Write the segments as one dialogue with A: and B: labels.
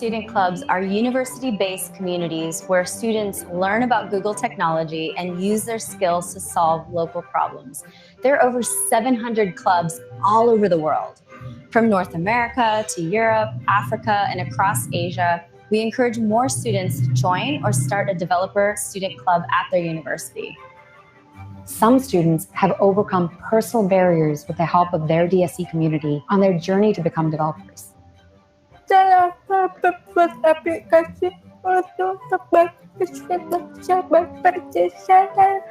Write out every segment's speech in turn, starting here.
A: Student clubs are university-based communities where students learn about Google technology and use their skills to solve local problems. There are over 700 clubs all over the world. From North America to Europe, Africa, and across Asia, we encourage more students to join or start a developer student club at their university. Some students have overcome personal barriers with the help of their DSE community on their journey to become developers.
B: Cara membuat aplikasi untuk bersama perjalanan.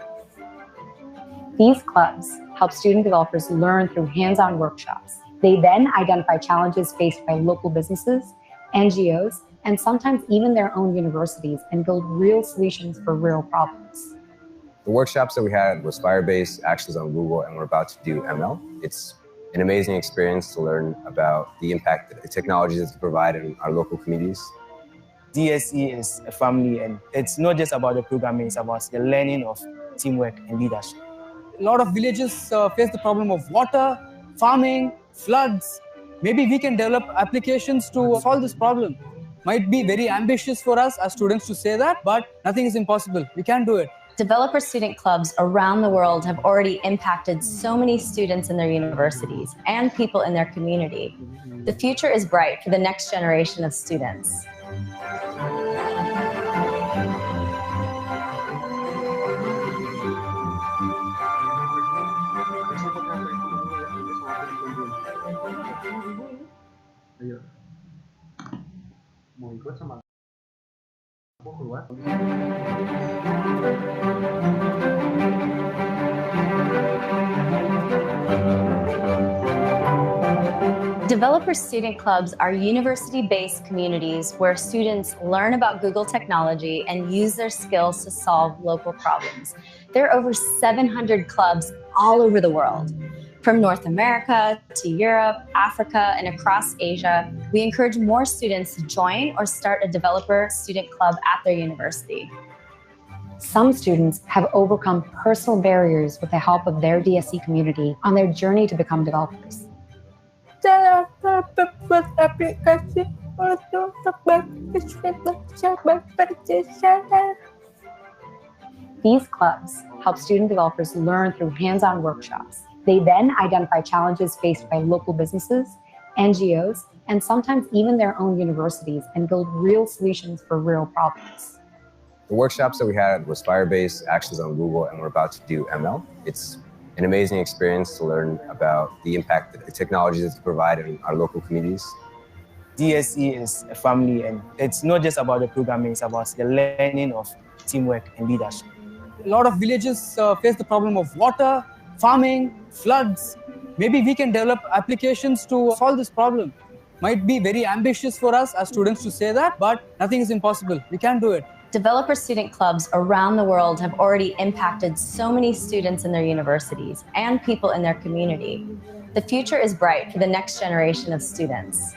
A: These clubs help student developers learn through hands-on workshops. They then identify challenges faced by local businesses, NGOs, and sometimes even their own universities and build real solutions for real problems.
C: The workshops that we had was Firebase, Actions on Google, and we're about to do ML. It's an amazing experience to learn about the impact that the technologies that provide in our local communities.
D: DSE is a family, and it's not just about the programming, it's about the learning of teamwork and leadership.
E: A lot of villages face the problem of water, farming, floods. Maybe we can develop applications to solve this problem. Might be very ambitious for us as students to say that, but nothing is impossible. We can do it.
A: Developer student clubs around the world have already impacted so many students in their universities and people in their community. The future is bright for the next generation of students.
F: Mau ikut sama aku keluar.
A: Developer student clubs are university-based communities where students learn about Google technology and use their skills to solve local problems. There are over 700 clubs all over the world. From North America to Europe, Africa, and across Asia, we encourage more students to join or start a developer student club at their university. Some students have overcome personal barriers with the help of their DSE community on their journey to become developers.
B: Cara membuat aplikasi untuk bersama perjalanan.
A: These clubs help student developers learn through hands-on workshops. They then identify challenges faced by local businesses, NGOs, and sometimes even their own universities and build real solutions for real problems.
C: The workshops that we had was Firebase, Actions on Google, and we're about to do ML. It's an amazing experience to learn about the impact that the technologies that provide in our local communities.
D: DSE is a family, and it's not just about the programming, it's about the learning of teamwork and leadership.
E: A lot of villages face the problem of water, farming, floods. Maybe we can develop applications to solve this problem. Might be very ambitious for us as students to say that, but nothing is impossible. We can do it.
A: Developer student clubs around the world have already impacted so many students in their universities and people in their community. The future is bright for the next generation of students.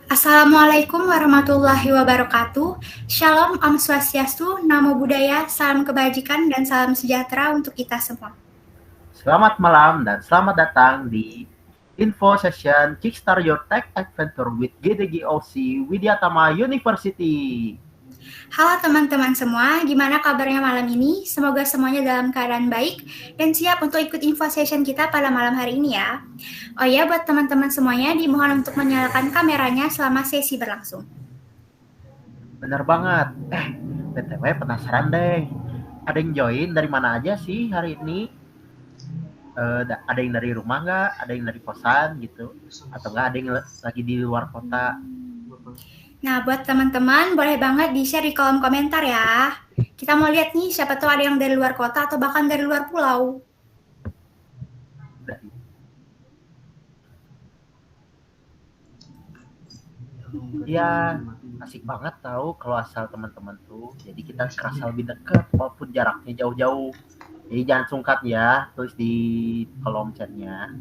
G: Assalamualaikum warahmatullahi wabarakatuh. Shalom, Om Swastiastu, Namo Buddhaya, salam kebajikan dan salam sejahtera untuk kita semua.
F: Selamat malam dan selamat datang di Info Session Kickstart Your Tech Adventure with GDGOC Widyatama University.
G: Halo teman-teman semua, gimana kabarnya malam ini? Semoga semuanya dalam keadaan baik dan siap untuk ikut info session kita pada malam hari ini ya. Oh ya, buat teman-teman semuanya dimohon untuk menyalakan kameranya selama sesi berlangsung.
F: Bener banget. BTW penasaran deh. Ada yang join dari mana aja sih hari ini? Ada yang dari rumah nggak? Ada yang dari kosan gitu? Atau nggak ada yang lagi di luar kota?
G: Nah, buat teman-teman, boleh banget di-share di kolom komentar ya. Kita mau lihat nih, siapa tahu ada yang dari luar kota atau bahkan dari luar pulau.
F: Ya, asik banget tahu kalau asal teman-teman tuh. Jadi kita kerasa lebih dekat walaupun jaraknya jauh-jauh. Jadi jangan sungkan ya, tulis di kolom chatnya.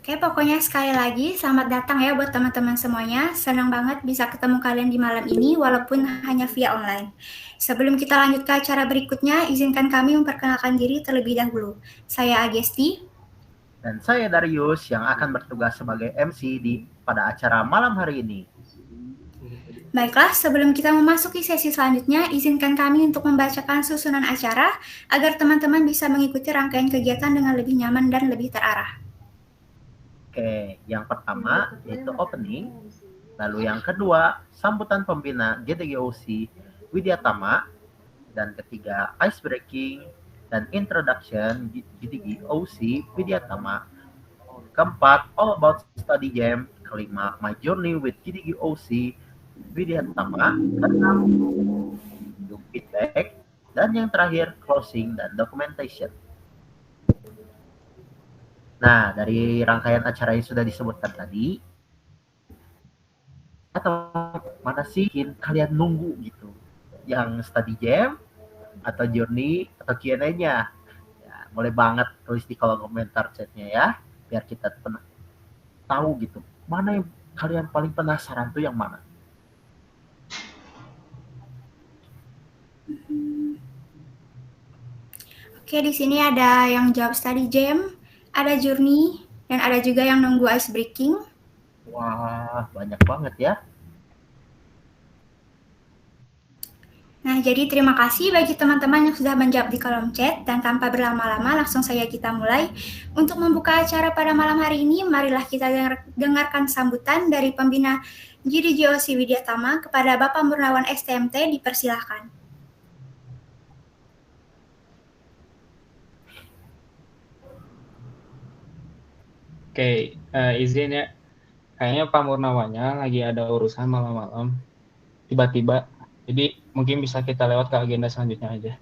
G: Oke, pokoknya sekali lagi selamat datang ya buat teman-teman semuanya. Senang banget bisa ketemu kalian di malam ini walaupun hanya via online. Sebelum kita lanjut ke acara berikutnya, izinkan kami memperkenalkan diri terlebih dahulu. Saya Agesti.
F: Dan saya Darius yang akan bertugas sebagai MC pada acara malam hari ini.
G: Baiklah, sebelum kita memasuki sesi selanjutnya, izinkan kami untuk membacakan susunan acara agar teman-teman bisa mengikuti rangkaian kegiatan dengan lebih nyaman dan lebih terarah.
F: Oke, yang pertama yaitu opening, lalu yang kedua sambutan pembina GDGOC Widyatama, dan ketiga ice breaking dan introduction GDGOC Widyatama, keempat all about study jam, kelima my journey with GDGOC Widyatama, keenam feedback, dan yang terakhir closing dan documentation. Nah, dari rangkaian acara yang sudah disebutkan tadi, atau mana sih kalian nunggu gitu? Yang study jam, atau journey, atau Q&A-nya? Ya, boleh banget tulis di kolom komentar chatnya ya, biar kita tahu gitu. Mana yang kalian paling penasaran tuh yang mana?
G: Oke, di sini ada yang jawab study jam, ada journey, dan ada juga yang nunggu ice breaking.
F: Wah, banyak banget ya.
G: Nah, jadi terima kasih bagi teman-teman yang sudah menjawab di kolom chat, dan tanpa berlama-lama langsung saja kita mulai. Untuk membuka acara pada malam hari ini, marilah kita dengarkan sambutan dari pembina GDGOC Widyatama kepada Bapak Murnawan STMT, dipersilahkan.
H: Oke, izin ya. Kayaknya Pak Murnawannya lagi ada urusan malam-malam. Tiba-tiba. Jadi mungkin bisa kita lewat ke agenda selanjutnya aja.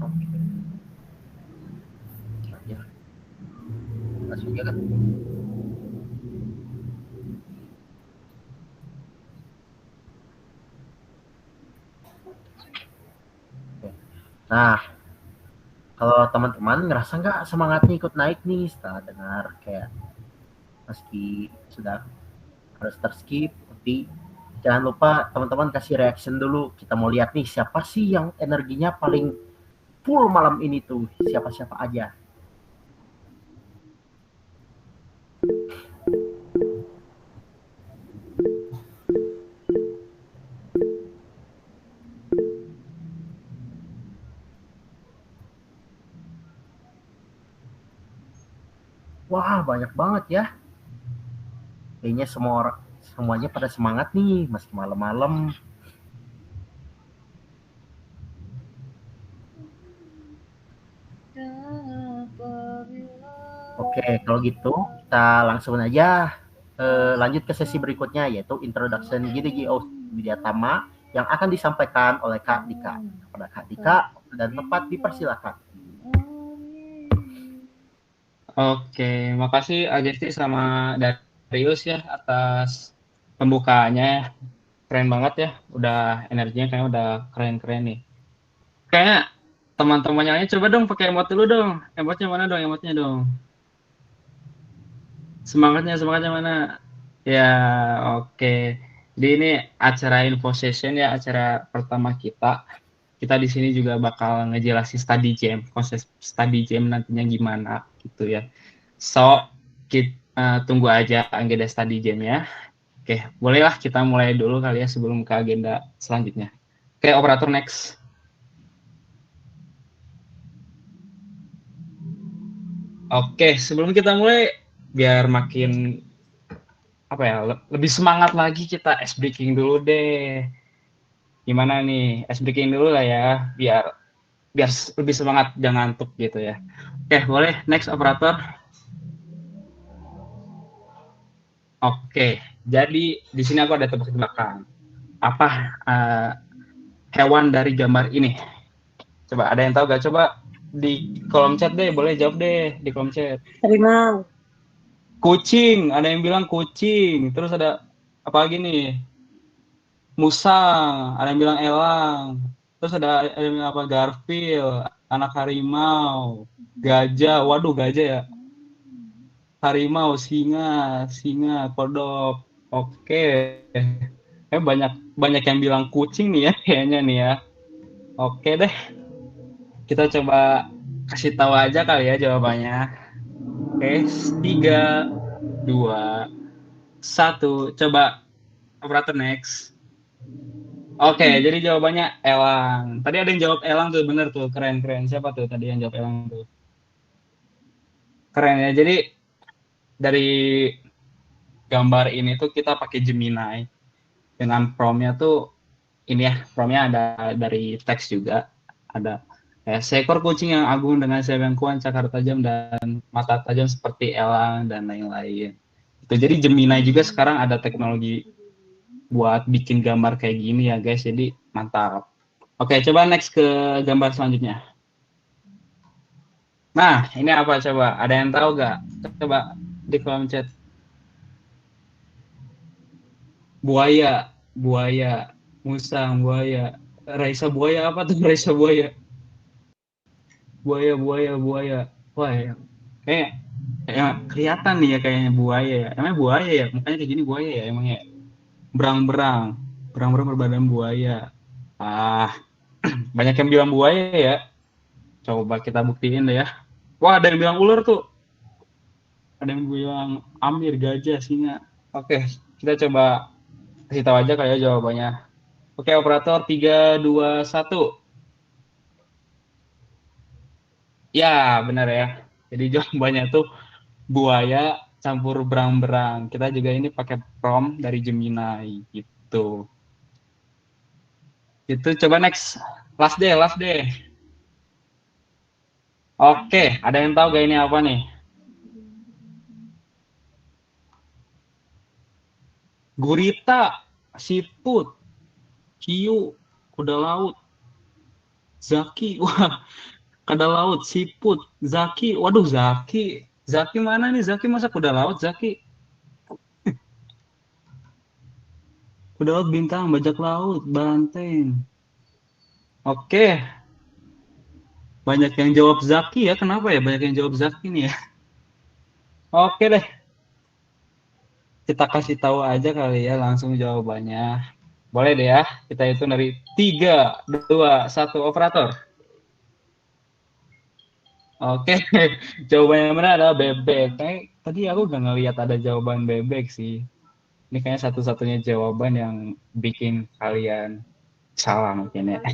F: Oke. Langsung aja kan. Nah, kalau teman-teman ngerasa nggak semangatnya ikut naik nih setelah dengar kayak meski sudah harus terskip, tapi jangan lupa teman-teman kasih reaction dulu. Kita mau lihat nih siapa sih yang energinya paling full malam ini tuh, siapa-siapa aja. Wah, banyak banget ya. Kayaknya semuanya pada semangat nih, meski malam-malam. Oke, kalau gitu kita langsung aja lanjut ke sesi berikutnya, yaitu introduction GDGOC Widyatama yang akan disampaikan oleh Kak Dika. Kepada Kak Dika dan tempat dipersilakan.
H: Oke, makasih Agesti sama Darius ya atas pembukaannya. Keren banget ya, udah energinya kayaknya udah keren-keren nih. Kayaknya teman-temannya lainnya coba dong pakai emot dulu dong. Emotnya mana dong, emotnya dong. Semangatnya mana? Ya, oke. Jadi ini acara info session ya, acara pertama kita. Kita di sini juga bakal ngejelasin study jam, proses study jam nantinya gimana gitu ya. So, kita tunggu aja agenda study jam ya. Oke, bolehlah kita mulai dulu kali ya sebelum ke agenda selanjutnya. Oke, operator next. Oke, sebelum kita mulai, biar makin lebih semangat lagi, kita ice breaking dulu deh. Gimana nih, ice breaking dulu lah ya, biar lebih semangat, jangan ngantuk gitu ya. Oke, boleh next operator. Oke, jadi di sini aku ada tebak-tebakan. Apa hewan dari gambar ini? Coba ada yang tahu gak? Coba di kolom chat deh, boleh jawab deh di kolom chat.
B: Harimau.
H: Kucing, ada yang bilang kucing. Terus ada apa lagi nih? Musang, ada yang bilang elang. Terus ada yang bilang apa? Garfield, anak harimau. Gajah, waduh gajah ya. Harimau, singa, kodok. Oke. Banyak banyak yang bilang kucing nih ya kayaknya nih ya. Oke deh, kita coba kasih tahu aja kali ya jawabannya. Oke, 3, 2, 1. Coba operator next. Oke, jadi jawabannya elang. Tadi ada yang jawab elang tuh, bener tuh, keren. Siapa tuh tadi yang jawab elang tuh? Keren ya. Jadi dari gambar ini tuh kita pakai Gemini dengan prompt-nya tuh ini ya, prompt-nya ada dari teks juga, ada seekor kucing yang agung dengan sayap yang kuat, cakar tajam dan mata tajam seperti elang dan lain-lain. Itu jadi Gemini juga sekarang ada teknologi buat bikin gambar kayak gini ya guys, jadi mantap. Oke, coba next ke gambar selanjutnya. Nah, ini apa coba? Ada yang tahu gak? Coba di kolom chat. Buaya, musang, buaya. Raisa buaya apa tuh Raisa buaya? Buaya. Wah, kayak kelihatan nih ya kayaknya buaya ya. Emang buaya ya? Mukanya kayak gini buaya ya emangnya? Berang-berang berbadan buaya. Banyak yang bilang buaya ya. Coba kita buktiin deh ya. Wah, ada yang bilang ular tuh. Ada yang bilang amir, gajah, singa. Oke, kita coba kasih tahu aja kayak jawabannya. Oke, operator 3, 2, 1. Ya, benar ya. Jadi jawabannya tuh buaya campur berang-berang. Kita juga ini pakai prompt dari Gemini gitu. Itu coba next. Last day. Oke, ada yang tahu gak ini apa nih? Gurita, siput, hiu, kuda laut, zaki. Wah, kuda laut, siput, zaki. Waduh, zaki. Zaki mana nih? Zaki masa kuda laut, zaki? Kuda laut, bintang, bajak laut, banteng. Oke. Banyak yang jawab zaki ya. Kenapa ya banyak yang jawab zaki nih ya? Oke deh. Kita kasih tahu aja kali ya langsung jawabannya. Boleh deh ya. Kita hitung dari 3, 2, 1. Operator. Oke. Jawabannya benar adalah bebek. Tadi aku udah ngeliat ada jawaban bebek sih. Ini kayaknya satu-satunya jawaban yang bikin kalian salah mungkin ya.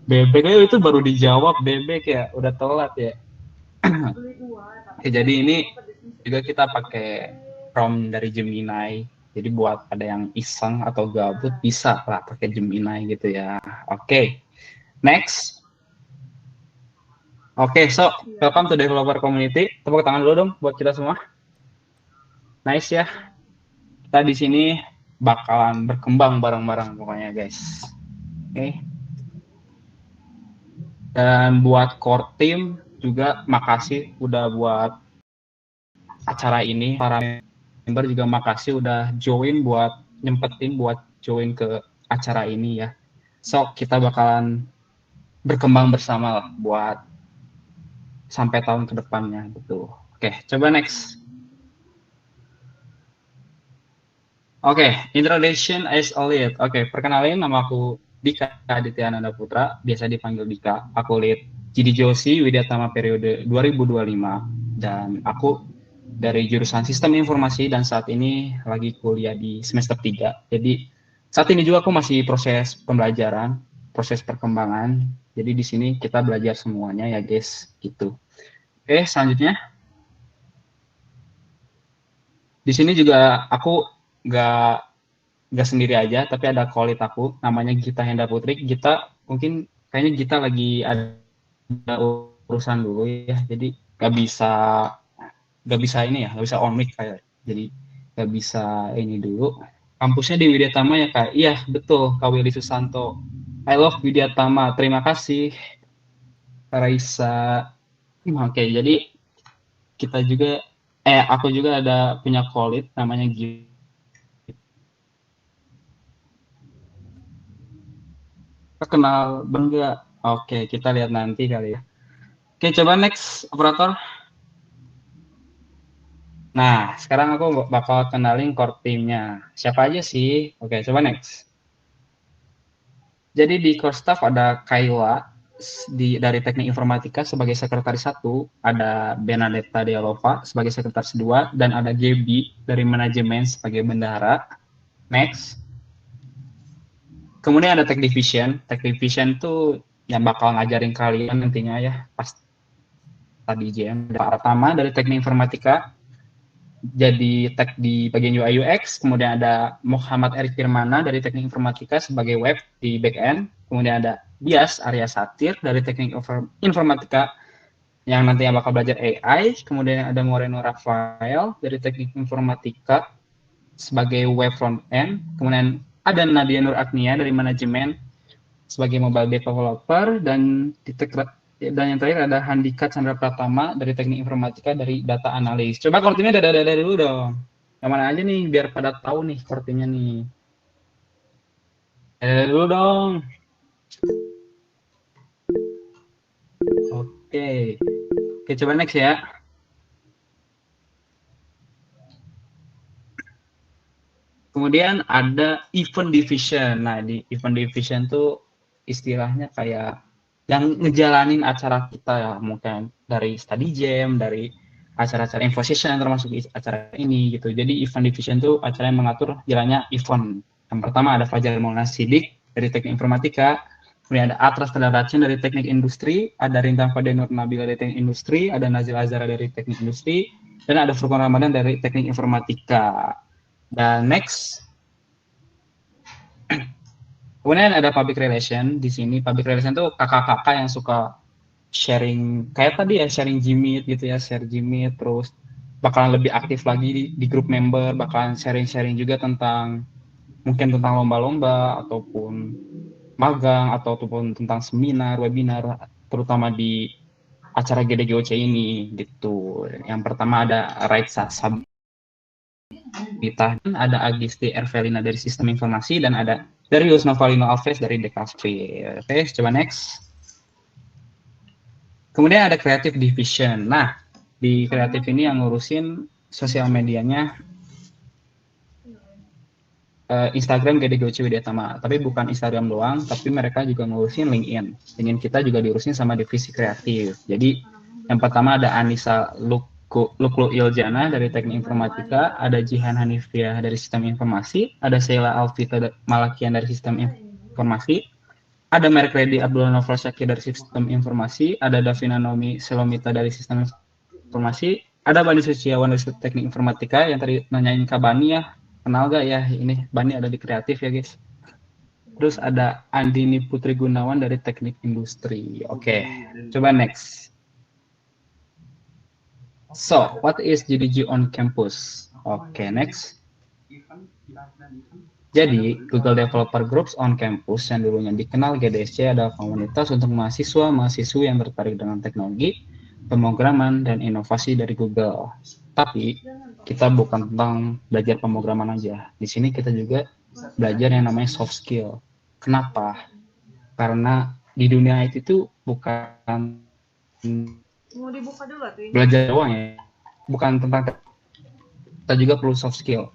H: Bebek itu baru dijawab bebek ya. Udah telat ya. Jadi ini juga kita pakai prompt dari Gemini. Jadi buat ada yang iseng atau gabut bisa lah pakai Gemini gitu ya. Oke. Next. Oke, so welcome to developer community. Tepuk tangan dulu dong buat kita semua. Nice ya. Kita di sini bakalan berkembang bareng-bareng pokoknya guys. Oke. Dan buat core team juga makasih udah buat acara ini. Para member juga makasih udah join buat nyempetin buat join ke acara ini ya. So kita bakalan berkembang bersama lah buat sampai tahun ke depannya gitu. Oke, coba next. Oke, introduction as a lead. Oke, perkenalin nama aku Dika Aditya Ananda Putra, biasa dipanggil Dika. Aku lead GD Joshi Widyatama periode 2025 dan aku dari jurusan Sistem Informasi dan saat ini lagi kuliah di semester 3. Jadi saat ini juga aku masih proses pembelajaran, proses perkembangan. Jadi di sini kita belajar semuanya ya guys, gitu. Oke, selanjutnya. Di sini juga aku nggak sendiri aja, tapi ada kolit aku, namanya Gita Henda Putri. Gita, mungkin kayaknya Gita lagi ada urusan dulu ya, jadi nggak bisa ini ya, nggak bisa on mic kayak, jadi nggak bisa ini dulu. Kampusnya di Widyatama ya Kak? Iya, betul, Kak Willy Susanto. I love Widyatama, terima kasih Raisa. Oke, jadi kita juga, aku juga ada punya kolit namanya Gita. Kenal bangga Oke, kita lihat nanti kali ya. Oke, coba next operator. Nah, sekarang aku bakal kenalin core team-nya. Siapa aja sih? Oke, coba next. Jadi di core staff ada Kayla dari Teknik Informatika sebagai sekretaris 1, ada Benedetta Dialova sebagai sekretaris 2, dan ada Gaby dari manajemen sebagai bendahara. Next. Kemudian ada Tech Division. Tech Division itu yang bakal ngajarin kalian nantinya ya pas tadi jam. Pertama dari Teknik Informatika jadi tech di bagian UI UX, kemudian ada Muhammad Erik Firmana dari Teknik Informatika sebagai web di backend, kemudian ada Bias Arya Satir dari Teknik Informatika yang nantinya bakal belajar AI, kemudian ada Moreno Rafael dari Teknik Informatika sebagai web front end, kemudian ada Nadia Nur Agnia dari manajemen sebagai mobile developer, dan yang terakhir ada Handika Chandra Pratama dari Teknik Informatika dari data analis. Coba core team-nya dari dulu dong. Yang mana aja nih biar pada tahu nih core team-nya nih. Dari dulu dong. Oke. Oke, coba next ya. Kemudian ada event division. Nah, di event division tuh istilahnya kayak yang ngejalanin acara kita ya, mungkin dari study jam, dari acara-acara info session termasuk acara ini gitu. Jadi event division itu acara yang mengatur jalannya event. Yang pertama ada Fajar Maulana Sidik dari Teknik Informatika, kemudian ada Atras Tadaracin dari Teknik Industri, ada Rintang Fadenur Nabila dari Teknik Industri, ada Nazil Azhara dari Teknik Industri, dan ada Furqan Ramadan dari Teknik Informatika. Dan next, kemudian ada public relation. Di sini public relation tuh kakak-kakak yang suka sharing kayak tadi ya, sharing Gmeet gitu ya, share Gmeet, terus bakalan lebih aktif lagi di grup member, bakalan sharing-sharing juga tentang mungkin tentang lomba-lomba ataupun magang ataupun tentang seminar, webinar, terutama di acara GDGOC ini gitu. Yang pertama ada Raisa Sabita, ada Agisti Ervelina dari Sistem Informasi, dan ada Darius Novalino Alves dari DKV. Oke, coba next. Kemudian ada Creative Division. Nah, di kreatif ini yang ngurusin sosial medianya Instagram GDGOC Widyatama. Tapi bukan Instagram doang, tapi mereka juga ngurusin LinkedIn. LinkedIn kita juga diurusin sama divisi kreatif. Jadi yang pertama ada Anissa Luklu Iljana dari Teknik Informatika, ada Jihan Hanifiah dari Sistem Informasi, ada Sheila Alvita Malakian dari Sistem Informasi, ada Merk Redi Abdullah Novel Syakir dari Sistem Informasi, ada Davina Nomi Selomita dari Sistem Informasi, ada Bani Suciawan dari Teknik Informatika yang tadi nanyain Kak Bani ya, kenal gak ya, ini Bani ada di kreatif ya guys. Terus ada Andini Putri Gunawan dari Teknik Industri. Oke, coba next. So, what is GDG on campus? Oke, next. Jadi, Google Developer Groups on Campus yang dulunya dikenal GDSC adalah komunitas untuk mahasiswa-mahasiswi yang tertarik dengan teknologi, pemrograman, dan inovasi dari Google. Tapi, kita bukan tentang belajar pemrograman aja. Di sini kita juga belajar yang namanya soft skill. Kenapa? Karena di dunia IT itu bukan belajar doang ya, bukan tentang, kita juga perlu soft skill.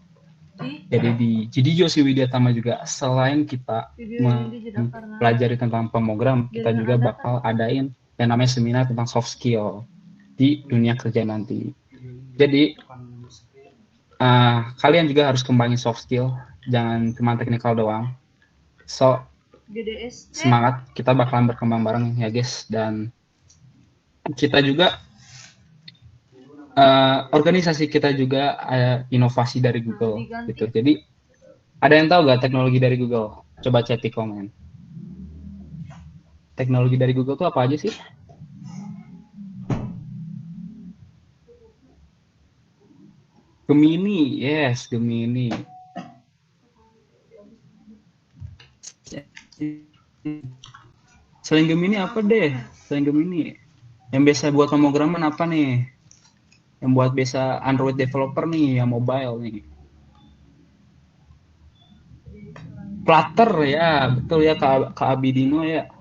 H: Jadi di GDGOC Widyatama juga selain kita mempelajari tentang pemrogram, kita juga bakal adain yang namanya seminar tentang soft skill di dunia kerja nanti. Jadi kalian juga harus kembangin soft skill, jangan cuma teknikal doang. So semangat, kita bakalan berkembang bareng ya guys. Dan kita juga organisasi kita juga inovasi dari Google gitu. Jadi ada yang tahu nggak teknologi dari Google? Coba chat di komen. Teknologi dari Google itu apa aja sih? Gemini, yes, Gemini. Selain Gemini apa deh? Selain Gemini, yang biasa buat pemrograman apa nih? Yang buat biasa Android developer nih, yang mobile nih. Flutter ya, betul ya Kak Abidino ya.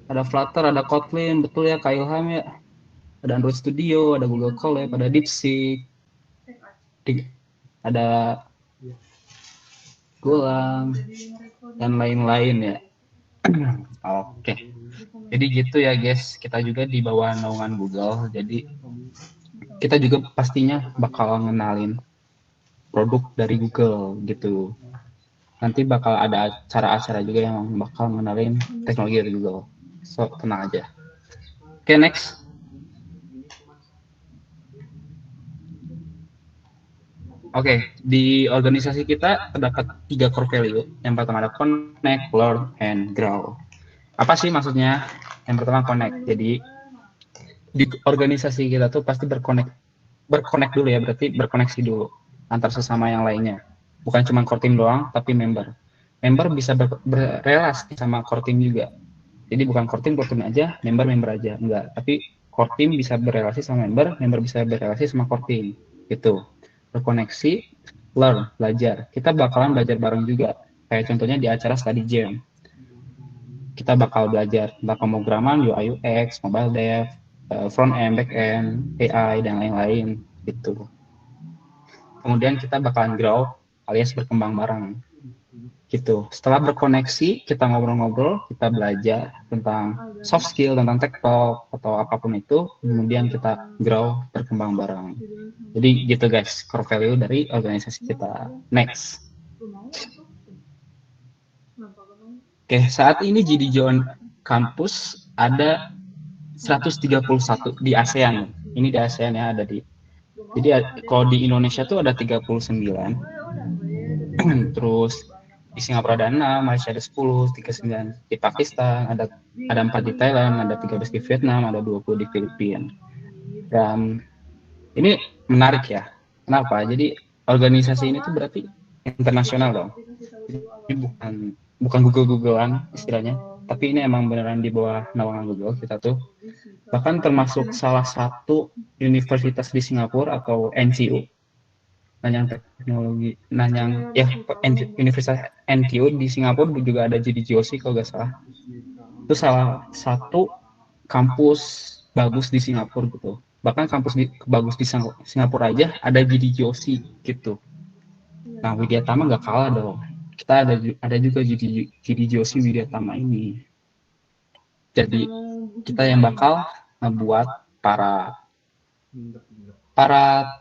H: ada Flutter, ada Kotlin, betul ya Kak Ilham ya. Ada Android Studio, ada Google Colab, ada DeepSeek, ada Golang, dan lain-lain ya. Oke. Jadi gitu ya guys, kita juga di bawah naungan Google, jadi kita juga pastinya bakal ngenalin produk dari Google gitu. Nanti bakal ada acara-acara juga yang bakal ngenalin teknologi dari Google. So, tenang aja. Oke, next. Oke, di organisasi kita terdapat 3 core value. Yang pertama ada connect, learn, and grow. Apa sih maksudnya? Yang pertama connect. Jadi di organisasi kita tuh pasti berconnect dulu ya, berarti berkoneksi dulu antar sesama yang lainnya. Bukan cuma core team doang, tapi member. Member bisa berrelasi sama core team juga. Jadi bukan core team aja, member aja. Enggak, tapi core team bisa berrelasi sama member bisa berrelasi sama core team. Gitu. Berkoneksi, learn, belajar. Kita bakalan belajar bareng juga. Kayak contohnya di acara study jam. Kita bakal belajar tentang pemrograman, UI UX, mobile dev, front end, back end, AI, dan lain-lain gitu. Kemudian kita bakalan grow alias berkembang bareng gitu. Setelah berkoneksi, kita ngobrol-ngobrol, kita belajar tentang soft skill, tentang tech talk atau apapun itu, kemudian kita grow berkembang bareng. Jadi gitu guys, core value dari organisasi kita. Next. Oke, saat ini GDG on Campus ada 131 di ASEAN. Ini di ASEAN ya, ada di. Jadi kalau di Indonesia tuh ada 39. Terus di Singapura ada 6, Malaysia ada 10, 39 di Pakistan, ada 4 di Thailand, ada 13 di Vietnam, ada 20 di Filipina. Dan ini menarik ya. Kenapa? Jadi organisasi ini tuh berarti internasional dong. Ini bukan Google-Googlean istilahnya, tapi ini emang beneran di bawah naungan Google kita tuh. Bahkan termasuk salah satu universitas di Singapura atau NTU, Nanyang Teknologi, Universitas NTU di Singapura juga ada GDGOC kalau nggak salah. Itu salah satu kampus bagus di Singapura gitu. Bahkan kampus bagus di Singapura aja ada GDGOC gitu. Nah, Widyatama nggak kalah dong. Kita ada juga GDGOC Widyatama ini. Jadi kita yang bakal ngebuat para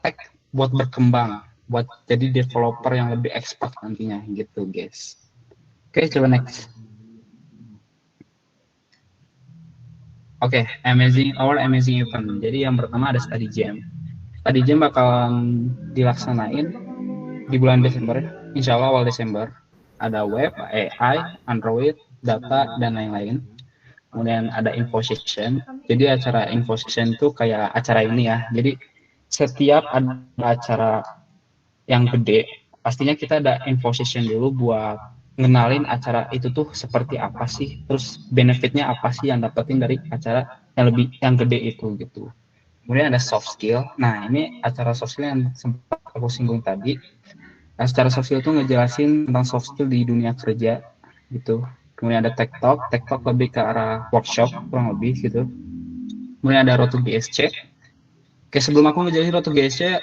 H: tech buat berkembang, buat jadi developer yang lebih expert nantinya gitu guys. Oke, coba next. Oke, amazing event. Jadi yang pertama ada study jam. Study jam bakalan dilaksanain di bulan Desember, insya Allah awal Desember. Ada web, AI, Android, data, dan lain-lain. Kemudian ada info session. Jadi acara info session itu kayak acara ini ya. Jadi setiap ada acara yang gede, pastinya kita ada info session dulu buat ngenalin acara itu tuh seperti apa sih, terus benefitnya apa sih yang dapetin dari acara yang gede itu gitu. Kemudian ada soft skill. Nah, ini acara soft skill yang sempat aku singgung tadi. Nah, secara soft skill itu ngejelasin tentang soft skill di dunia kerja gitu. Kemudian ada tech talk lebih ke arah workshop kurang lebih gitu. Kemudian ada Road to GSC. Oke, sebelum aku ngejelasin Road to GSC,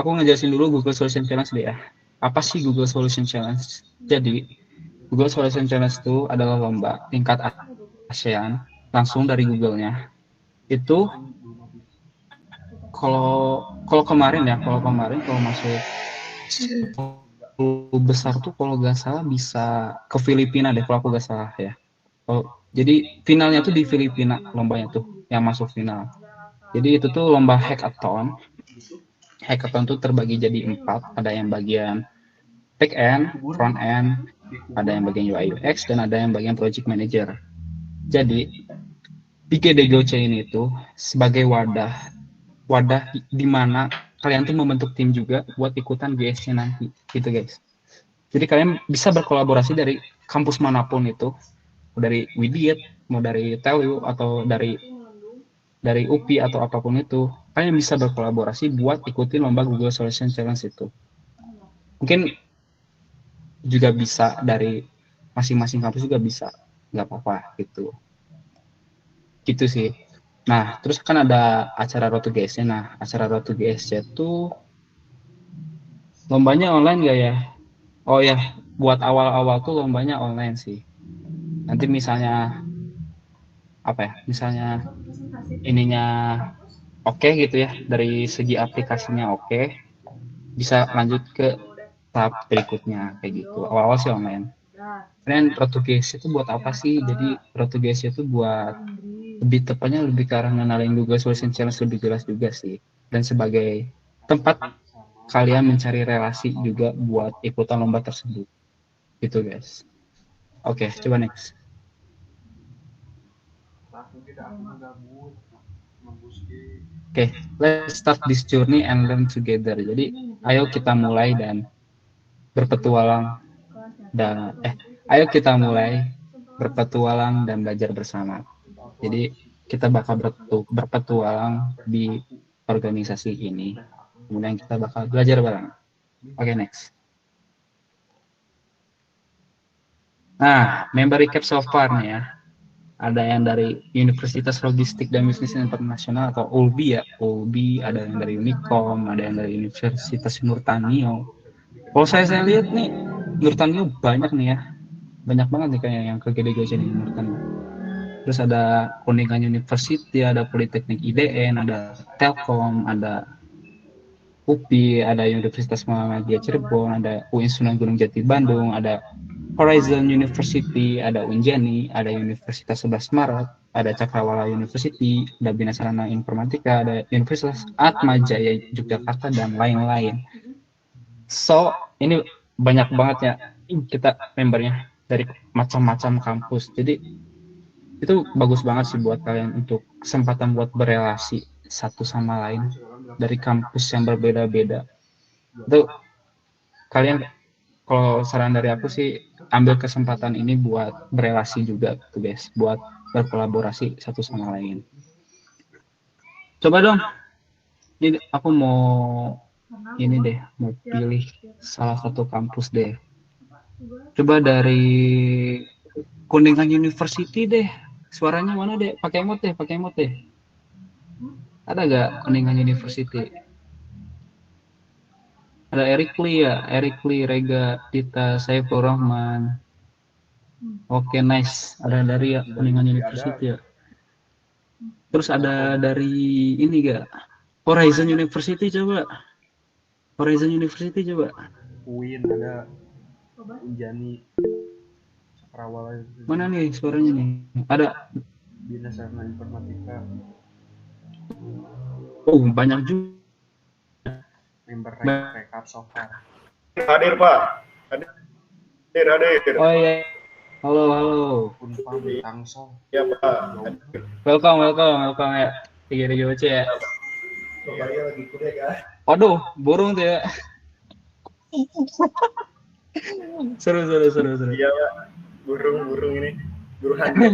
H: aku ngejelasin dulu Google Solution Challenge deh ya. Apa sih Google Solution Challenge? Jadi, Google Solution Challenge itu adalah lomba tingkat ASEAN langsung dari Google-nya. Itu kalau kemarin kalau masuk besar tuh kalau nggak salah bisa ke Filipina deh kalau aku nggak salah ya. Jadi finalnya tuh di Filipina lombanya tuh yang masuk final. Jadi itu tuh lomba hackathon. Hackathon tuh terbagi jadi 4, ada yang bagian back end, front end, ada yang bagian UI UX, dan ada yang bagian project manager. Jadi di GDGOC ini tuh sebagai wadah di mana kalian tuh membentuk tim juga buat ikutan GSC nanti gitu guys. Jadi kalian bisa berkolaborasi dari kampus manapun itu, dari Widit, mau dari TELU atau dari UPI atau apapun itu, kalian bisa berkolaborasi buat ikutin lomba Google Solution Challenge itu. Mungkin juga bisa dari masing-masing kampus juga bisa, nggak apa-apa gitu. gitu sih. Nah, terus kan ada acara Road to GSC. Nah, acara Road to GSC tuh lombanya online nggak ya? Oh ya, buat awal-awal tuh lombanya online sih. Nanti misalnya apa ya? Misalnya ininya oke gitu ya, dari segi aplikasinya oke, bisa lanjut ke tahap berikutnya kayak gitu. Awal-awal sih online. Dan Road to GSC itu buat apa sih? Jadi Road to GSC itu buat lebih tepatnya lebih ke arah ngenalin Google Solution Challenge lebih jelas juga sih. Dan sebagai tempat kalian mencari relasi juga buat ikutan lomba tersebut. Gitu guys. Oke, coba next. Oke, let's start this journey and learn together. Jadi, ayo kita mulai dan berpetualang ayo kita mulai berpetualang dan belajar bersama. Jadi, kita bakal berpetualang di organisasi ini. Kemudian kita bakal belajar bareng. Oke, next. Nah, member recap so far nih ya. Ada yang dari Universitas Logistik dan Bisnis Internasional atau ULBI ya. ULBI, ada yang dari Unicom, ada yang dari Universitas Nurtanio. Kalau saya lihat nih, Nurtanio banyak nih ya. Banyak banget nih kayak yang ke GDGC nih Nurtanio. Terus ada Kuningan University, ada Politeknik IDN, ada Telkom, ada UPI, ada Universitas Muhammadiyah Cirebon, ada UI Sunan Gunung Jati Bandung, ada Horizon University, ada Unjani, ada Universitas 11 Maret, ada Cakrawala University, ada Bina Sarana Informatika, ada Universitas Atmajaya Yogyakarta, dan lain-lain. So, ini banyak banget ya kita membernya dari macam-macam kampus. Jadi, itu bagus banget sih buat kalian untuk kesempatan buat berelasi satu sama lain dari kampus yang berbeda-beda. Itu kalian, kalau saran dari aku sih, ambil kesempatan ini buat berelasi juga tuh guys, buat berkolaborasi satu sama lain. Coba dong, ini aku mau pilih salah satu kampus deh. Coba dari Kuningan University deh, suaranya mana deh? Pakai emot deh. Ada gak Kuningan University? Ada Eric Lee, Rega, Dita, Saiful Rahman. Oke, nice. Ada dari ya, Kuningan University ya. Terus ada dari ini gak? Horizon University coba.
I: UIN ada, Unjani, Cakrawala.
H: Mana nih suaranya nih? Ada.
I: Bina Sarana Informatika.
H: Oh, banyak juga.
I: Member recap so far.
J: Hadir Pak. Hadir.
H: Oh iya. Halo.
I: Unpam Tangsel.
J: Ya Pak.
H: Welcome ya. GDGOC ya.
J: Iya lagi kuliah kan.
H: Aduh, burung tuh ya. seru.
J: Iya Pak. Burung ini. Burung hantu.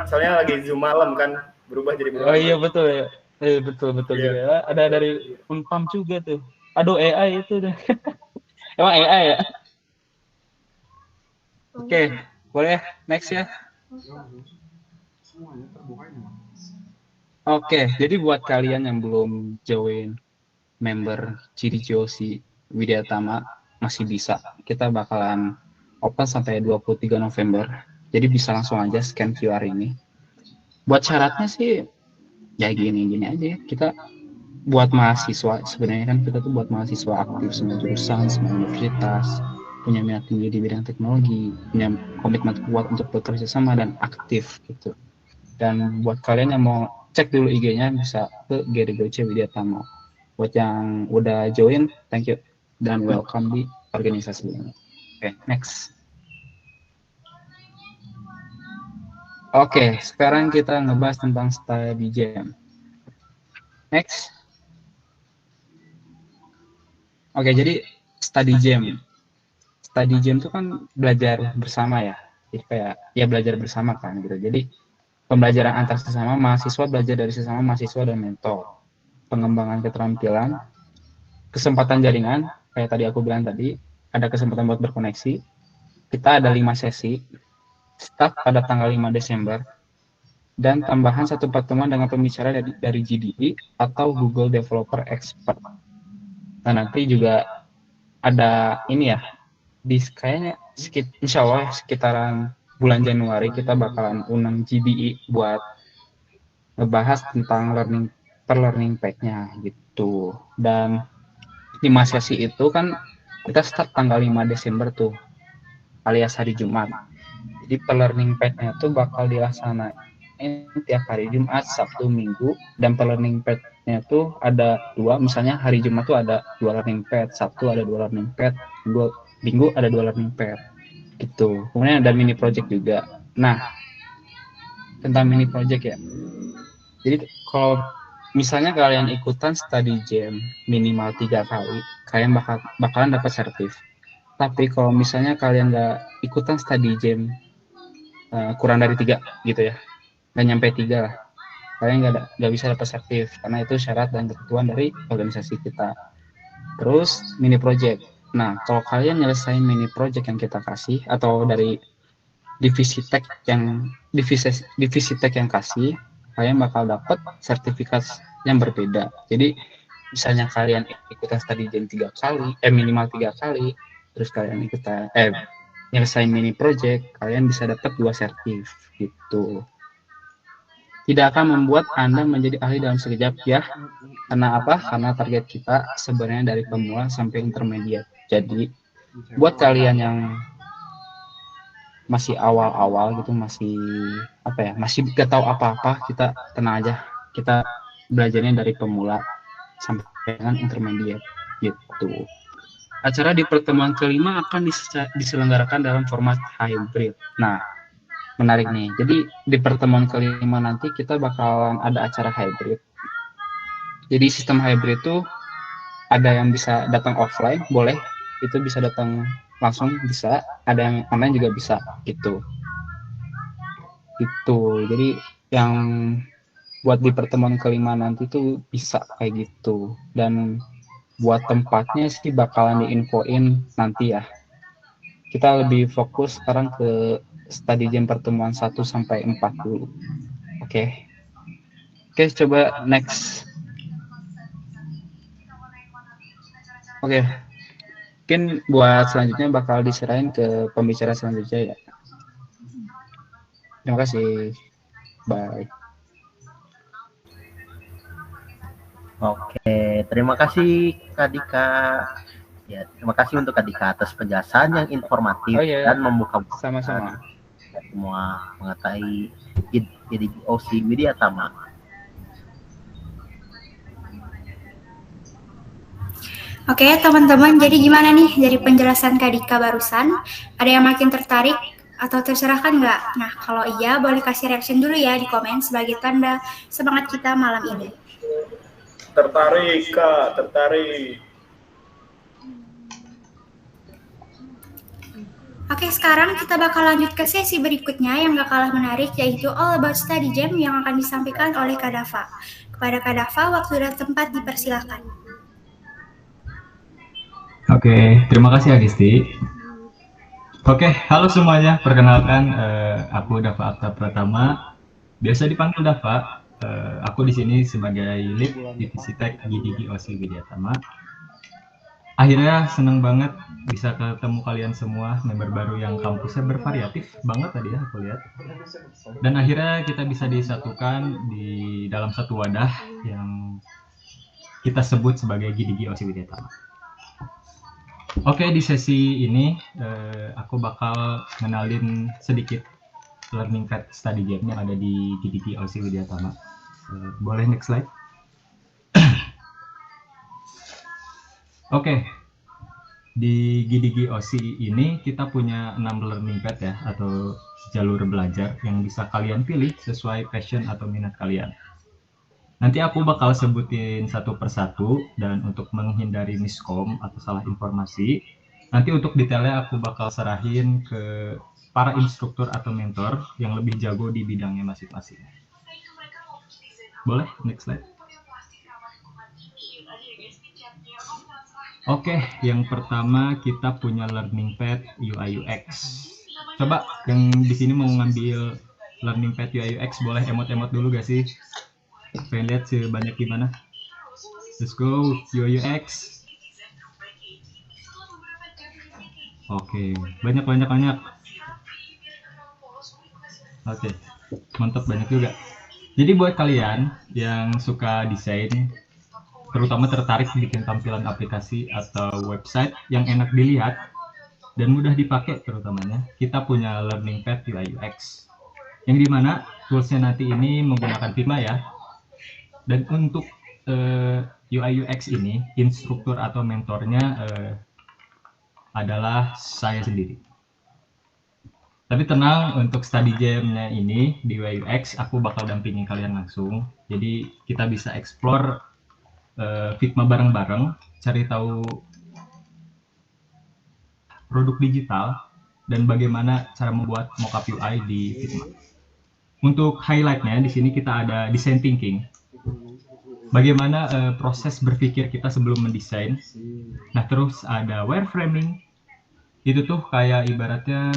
J: Soalnya lagi Zoom malam kan, berubah jadi burung.
H: Oh iya betul ya. Betul
J: Iya.
H: juga. Ada dari Unpam juga tuh. Aduh, AI itu deh. Emang AI ya? Oke, boleh next ya. Oke, jadi buat kalian yang belum join member GDGOC Widyatama, masih bisa. Kita bakalan open sampai 23 November. Jadi bisa langsung aja scan QR ini. Buat syaratnya sih ya gini aja. Kita buat mahasiswa, sebenarnya kan kita tuh buat mahasiswa aktif semua jurusan, semua universitas, punya minat tinggi di bidang teknologi, punya komitmen kuat untuk bekerja sama dan aktif gitu. Dan buat kalian yang mau cek dulu IG-nya bisa ke GDGOC Widyatama. Buat yang udah join, thank you dan welcome di organisasi ini. Oke, next. Oke, sekarang kita ngebahas tentang study jam. Next. Oke, jadi study jam. Study jam itu kan belajar bersama ya. Jadi kayak ya belajar bersama kan gitu. Jadi pembelajaran antar sesama mahasiswa, belajar dari sesama mahasiswa dan mentor. Pengembangan keterampilan, kesempatan jaringan, kayak tadi aku bilang tadi, ada kesempatan buat berkoneksi. Kita ada 5 sesi. Start pada tanggal 5 Desember. dan tambahan satu pertemuan dengan pembicara dari GDE atau Google Developer Expert. Nah, nanti juga ada ini ya, kayaknya insya Allah sekitaran bulan Januari kita bakalan undang GDE buat ngebahas tentang learning pack-nya gitu. Dan di masa sesi itu kan kita start tanggal 5 Desember tuh, alias hari Jumat. Jadi learning pack-nya tuh bakal dilaksanain tiap hari Jumat, Sabtu, Minggu, dan learning pad-nya tuh ada 2, misalnya hari Jumat tuh ada 2 learning pad, Sabtu ada 2 learning pad, Minggu ada 2 learning pad, gitu. Kemudian ada mini project juga. Nah, tentang mini project ya. Jadi kalau misalnya kalian ikutan study jam minimal 3 kali, kalian bakalan dapat sertif. Tapi kalau misalnya kalian nggak ikutan study jam kurang dari 3 gitu ya, nggak nyampe 3 lah, kalian nggak bisa dapat sertif karena itu syarat dan ketentuan dari organisasi kita. Terus mini project. Nah, kalau kalian nyelesain mini project yang kita kasih atau dari divisi tech yang kasih, kalian bakal dapat sertifikat yang berbeda. Jadi misalnya kalian ikutan study jam 3 kali, minimal 3 kali, terus kalian ikutan nyelesain mini project, kalian bisa dapat 2 sertif gitu. Tidak akan membuat Anda menjadi ahli dalam sekejap ya. Karena apa? Karena target kita sebenarnya dari pemula sampai intermediate. Jadi buat kalian yang masih awal-awal gitu, masih gak tahu apa-apa, kita tenang aja. Kita belajarnya dari pemula sampai dengan intermediate gitu. Acara di pertemuan kelima akan diselenggarakan dalam format hybrid. Nah, menarik nih. Jadi di pertemuan kelima nanti kita bakalan ada acara hybrid. Jadi sistem hybrid itu ada yang bisa datang offline, boleh. Itu bisa datang langsung, bisa. Ada yang online juga bisa, gitu. Itu. Jadi yang buat di pertemuan kelima nanti tuh bisa kayak gitu. Dan buat tempatnya sih bakalan diinfoin nanti ya. Kita lebih fokus sekarang ke study jam pertemuan 1 sampai 4 dulu. Oke, coba next. Oke. Mungkin buat selanjutnya bakal diserahin ke pembicara selanjutnya ya. Terima kasih. Bye.
F: Oke, terima kasih Kak Dika. Ya, terima kasih untuk Kak Dika atas penjelasan yang informatif dan membuka
H: sama-sama
F: semua mengenai GDGOC Widyatama.
G: Oke, teman-teman, jadi gimana nih dari penjelasan Kak Dika barusan? Ada yang makin tertarik atau tercerahkan nggak? Nah, kalau iya, boleh kasih reaction dulu ya di komen sebagai tanda semangat kita malam ini.
J: Tertarik, Kak, tertarik.
G: Oke, sekarang kita bakal lanjut ke sesi berikutnya yang gak kalah menarik, yaitu All About Study Jam yang akan disampaikan oleh Kak Dava. Kepada Kak Dava, waktu dan tempat dipersilakan.
K: Oke, terima kasih Agisti. Oke, halo semuanya. Perkenalkan, aku Dava Akta Pratama. Biasa dipanggil Dava. Aku di sini sebagai lead divisi tech GDGOC Widyatama. Akhirnya seneng banget bisa ketemu kalian semua, member baru yang kampusnya bervariatif banget tadi ya aku lihat. Dan akhirnya kita bisa disatukan di dalam satu wadah yang kita sebut sebagai GDGOC Widyatama. Oke, di sesi ini aku bakal ngenalin sedikit learning pad study jam yang ada di GDGOC Widyatama. Boleh next slide? Oke, di GDGOC ini kita punya 6 learning pad ya, atau jalur belajar yang bisa kalian pilih sesuai passion atau minat kalian. Nanti aku bakal sebutin satu persatu, dan untuk menghindari miskom atau salah informasi, nanti untuk detailnya aku bakal serahin ke para instruktur atau mentor yang lebih jago di bidangnya masing-masing. Boleh, next slide. Oke, yang pertama kita punya learning pad UI UX. Coba yang di sini mau ngambil learning pad UI UX boleh emot-emot dulu gak sih? Pengen lihat sebanyak gimana. Let's go UI UX. Oke, banyak. Oke, mantap, banyak juga. Jadi buat kalian yang suka desain, terutama tertarik bikin tampilan aplikasi atau website yang enak dilihat dan mudah dipakai terutamanya, kita punya learning pad UI UX. Yang dimana toolsnya nanti ini menggunakan Figma ya. Dan untuk UI UX ini, instruktur atau mentornya adalah saya sendiri. Tapi tenang, untuk study jam-nya ini di UI UX aku bakal dampingin kalian langsung. Jadi kita bisa explore Figma bareng-bareng, cari tahu produk digital dan bagaimana cara membuat mockup UI di Figma. Untuk highlight-nya di sini kita ada design thinking. Bagaimana proses berpikir kita sebelum mendesain. Nah, terus ada wireframing. Itu tuh kayak ibaratnya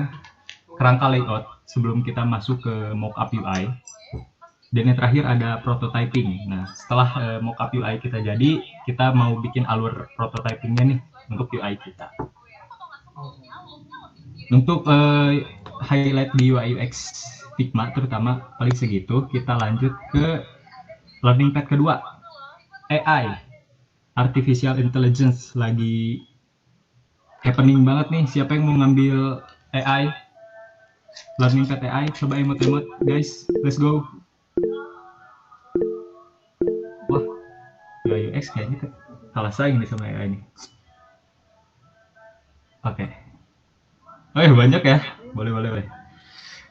K: kerangka layout sebelum kita masuk ke mockup UI. Dan yang terakhir ada prototyping. Nah, setelah mockup UI kita jadi, kita mau bikin alur prototypingnya nih untuk UI kita. Untuk highlight di UI UX Figma terutama paling segitu. Kita lanjut ke learning pad kedua. AI, Artificial Intelligence, lagi happening banget nih. Siapa yang mau ngambil AI? Learning pad AI, coba emot-emot guys, let's go. Wah, UI UX kayaknya kalah saing nih sama AI ini. Oke. Oh ya, banyak ya, boleh.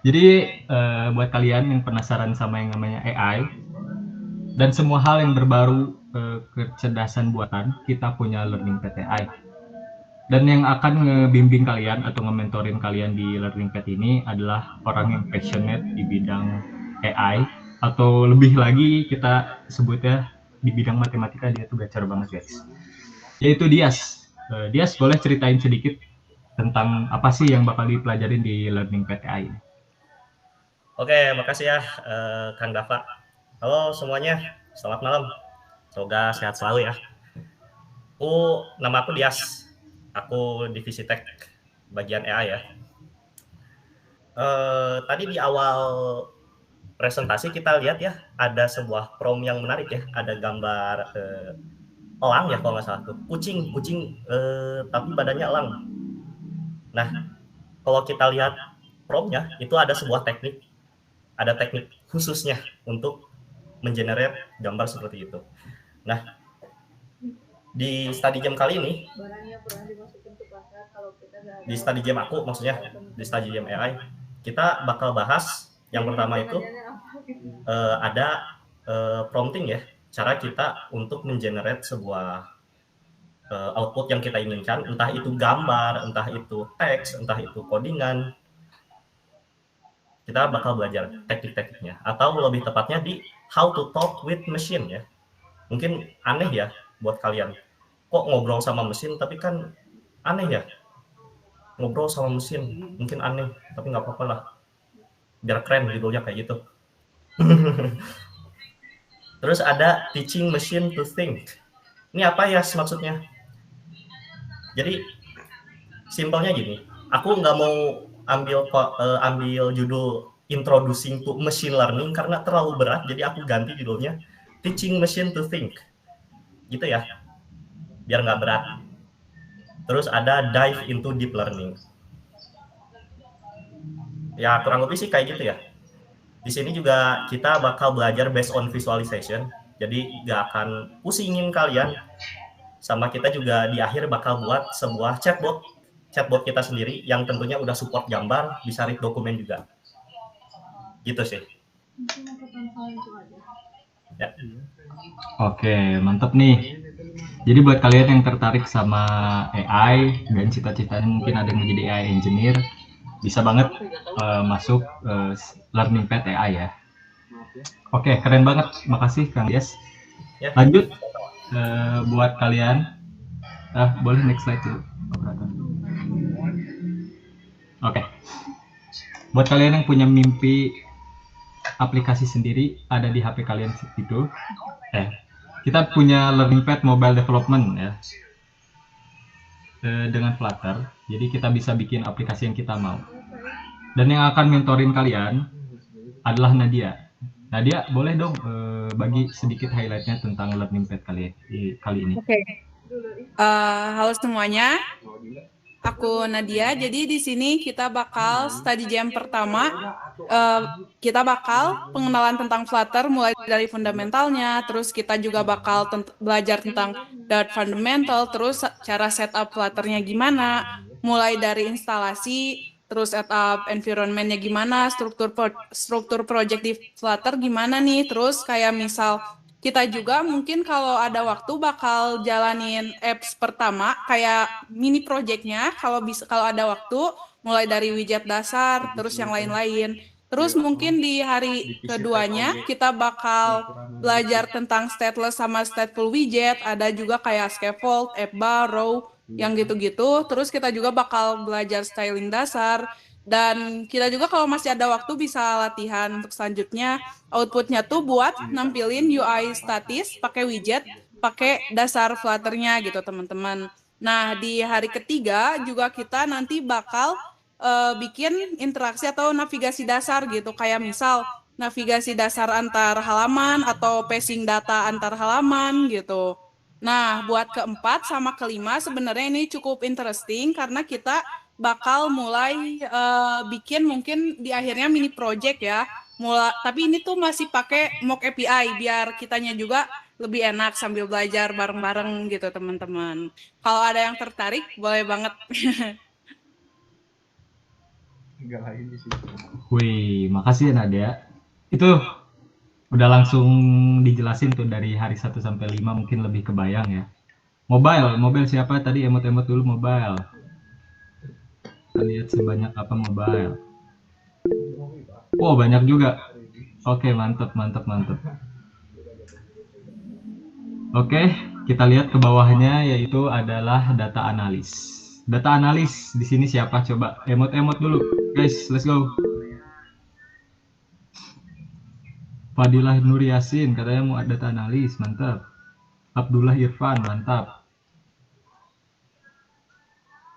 K: Jadi buat kalian yang penasaran sama yang namanya AI dan semua hal yang berbaru kecerdasan buatan, kita punya learning pad AI. Dan yang akan ngebimbing kalian atau nge-mentorin kalian di learning pad ini adalah orang yang passionate di bidang AI, atau lebih lagi kita sebutnya di bidang matematika, dia tuh gacor banget guys. Yaitu Dias. Dias, boleh ceritain sedikit tentang apa sih yang bakal dipelajarin di learning pad AI ini?
L: Oke, makasih ya Kang Dava. Halo semuanya, selamat malam. Semoga sehat selalu ya. Nama aku Dias. Aku divisi tech bagian AI ya. Tadi di awal presentasi kita lihat ya, ada sebuah prompt yang menarik ya. Ada gambar elang ya kalau nggak salah tuh. Kucing tapi badannya elang. Nah, kalau kita lihat prompt-nya, itu ada sebuah teknik. Ada teknik khususnya untuk mengenerate gambar seperti itu. Nah, di study jam kali ini, di study jam aku maksudnya, di study jam AI, kita bakal bahas yang pertama itu ada prompting ya, cara kita untuk mengenerate sebuah output yang kita inginkan, entah itu gambar, entah itu teks, entah itu codingan. Kita bakal belajar teknik-tekniknya, atau lebih tepatnya di how to talk with machine ya. Mungkin aneh ya buat kalian, kok ngobrol sama mesin, tapi kan aneh ya. Ngobrol sama mesin mungkin aneh, tapi nggak apa-apa lah, biar keren judulnya kayak gitu. Terus ada teaching machine to think. Ini apa ya maksudnya? Jadi simpelnya gini, aku nggak mau ambil judul introducing to machine learning karena terlalu berat, jadi aku ganti judulnya teaching machine to think, gitu ya, biar nggak berat. Terus ada dive into deep learning. Ya kurang lebih sih kayak gitu ya. Di sini juga kita bakal belajar based on visualization, jadi nggak akan pusingin kalian. Sama kita juga di akhir bakal buat sebuah chatbot kita sendiri yang tentunya udah support gambar, bisa read dokumen juga. Gitu sih. Ya.
K: Oke, mantap nih. Jadi buat kalian yang tertarik sama AI dan cita-citanya mungkin ada yang menjadi AI engineer, bisa banget masuk learning pad AI ya. Oke, keren banget. Makasih Kang Dias. Lanjut buat kalian. Boleh next slide dulu. Oke. Buat kalian yang punya mimpi aplikasi sendiri ada di HP kalian itu. Kita punya Learning Pad Mobile Development ya. Dengan Flutter. Jadi kita bisa bikin aplikasi yang kita mau. Dan yang akan mentorin kalian adalah Nadia. Nadia, boleh dong bagi sedikit highlightnya tentang Learning Pad kali ini.
M: Oke. Halo semuanya. Aku Nadia. Jadi di sini kita bakal study jam pertama. Kita bakal pengenalan tentang Flutter mulai dari fundamentalnya. Terus kita juga bakal belajar tentang Dart fundamental. Terus cara setup Flutternya gimana. Mulai dari instalasi. Terus setup environment-nya gimana. Struktur project di Flutter gimana nih. Terus kayak misal kita juga mungkin kalau ada waktu bakal jalanin apps pertama kayak mini projectnya kalau ada waktu mulai dari widget dasar terus yang lain-lain. Terus mungkin di hari keduanya kita bakal belajar tentang stateless sama stateful widget, ada juga kayak scaffold, app bar, row, yang gitu-gitu. Terus kita juga bakal belajar styling dasar. Dan kita juga kalau masih ada waktu bisa latihan untuk selanjutnya. Outputnya tuh buat nampilin UI statis pakai widget, pakai dasar Flutternya gitu teman-teman. Nah di hari ketiga juga kita nanti bakal bikin interaksi atau navigasi dasar gitu. Kayak misal navigasi dasar antar halaman atau pacing data antar halaman gitu. Nah buat keempat sama kelima sebenarnya ini cukup interesting karena kita bakal mulai bikin mungkin di akhirnya mini project ya. Tapi ini tuh masih pakai mock API biar kitanya juga lebih enak sambil belajar bareng-bareng gitu teman-teman. Kalau ada yang tertarik boleh banget.
K: Wih, makasih ya Nadia. Itu udah langsung dijelasin tuh dari hari 1 sampai 5 mungkin lebih kebayang ya. Mobile siapa tadi emot-emot dulu mobile. Kita lihat sebanyak apa mobile. Oh banyak juga. Oke mantap. Oke kita lihat ke bawahnya yaitu adalah data analis. Data analis di sini siapa coba emot dulu guys, let's go. Fadilah Nur Yasin katanya mau data analis, mantap. Abdullah Irfan mantap.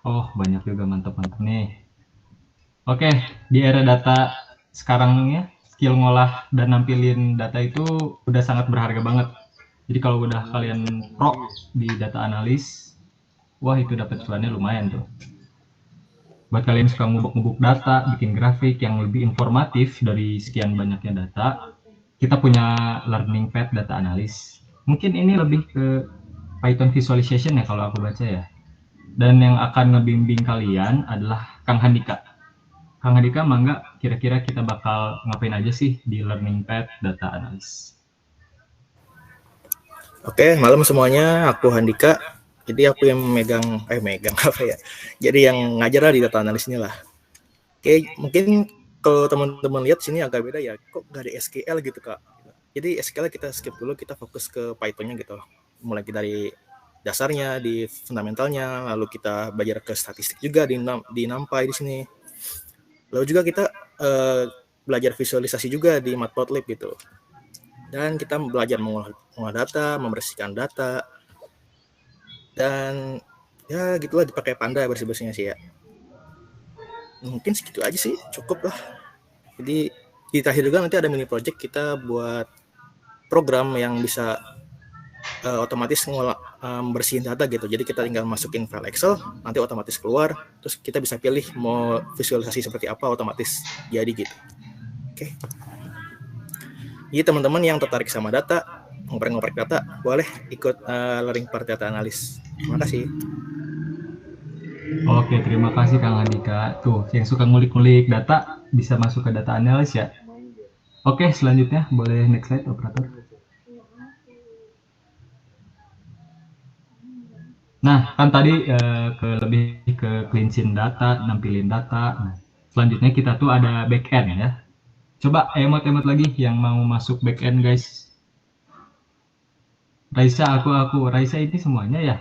K: Oh, banyak juga mantap nih. Oke, di era data sekarang ya, skill ngolah dan nampilin data itu udah sangat berharga banget. Jadi kalau udah kalian pro di data analis, wah itu dapat cuannya lumayan tuh. Buat kalian suka ngubuk-ngubuk data, bikin grafik yang lebih informatif dari sekian banyaknya data, kita punya Learning Pad Data Analyst. Mungkin ini lebih ke Python visualization ya kalau aku baca ya. Dan yang akan ngebimbing kalian adalah Kang Handika. Kang Handika, mangga kira-kira kita bakal ngapain aja sih di Learning Pad Data Analyst?
N: Oke, malam semuanya, aku Handika. Jadi aku yang megang apa ya? Jadi yang ngajar lah di data analis ini lah. Oke, mungkin kalau teman-teman lihat sini agak beda ya. Kok nggak ada SQL gitu Kak? Jadi SQL kita skip dulu, kita fokus ke Python-nya gitu. Mulai dari dasarnya, di fundamentalnya, lalu kita belajar ke statistik juga di NumPy di sini. Lalu juga kita belajar visualisasi juga di Matplotlib gitu. Dan kita belajar mengolah data, membersihkan data, dan ya gitulah dipakai Panda bersih-bersihnya sih ya. Mungkin segitu aja sih, cukup lah. Jadi di terakhir juga nanti ada mini project kita buat program yang bisa otomatis bersihin data gitu. Jadi kita tinggal masukin file Excel, nanti otomatis keluar, terus kita bisa pilih mau visualisasi seperti apa, otomatis jadi gitu. Oke. Jadi teman-teman yang tertarik sama data, ngoprek-ngoprek data, boleh ikut Learning Pad Data Analyst. Terima kasih.
K: Oke, terima kasih Kang Andika. Tuh, yang suka ngulik-ngulik data bisa masuk ke data analis ya. Oke, selanjutnya boleh next slide operator. Nah, kan tadi lebih ke cleansing data, nampilin data. Nah, selanjutnya kita tuh ada backend ya. Coba emot-emot lagi yang mau masuk backend guys. Raisa, aku. Raisa ini semuanya ya.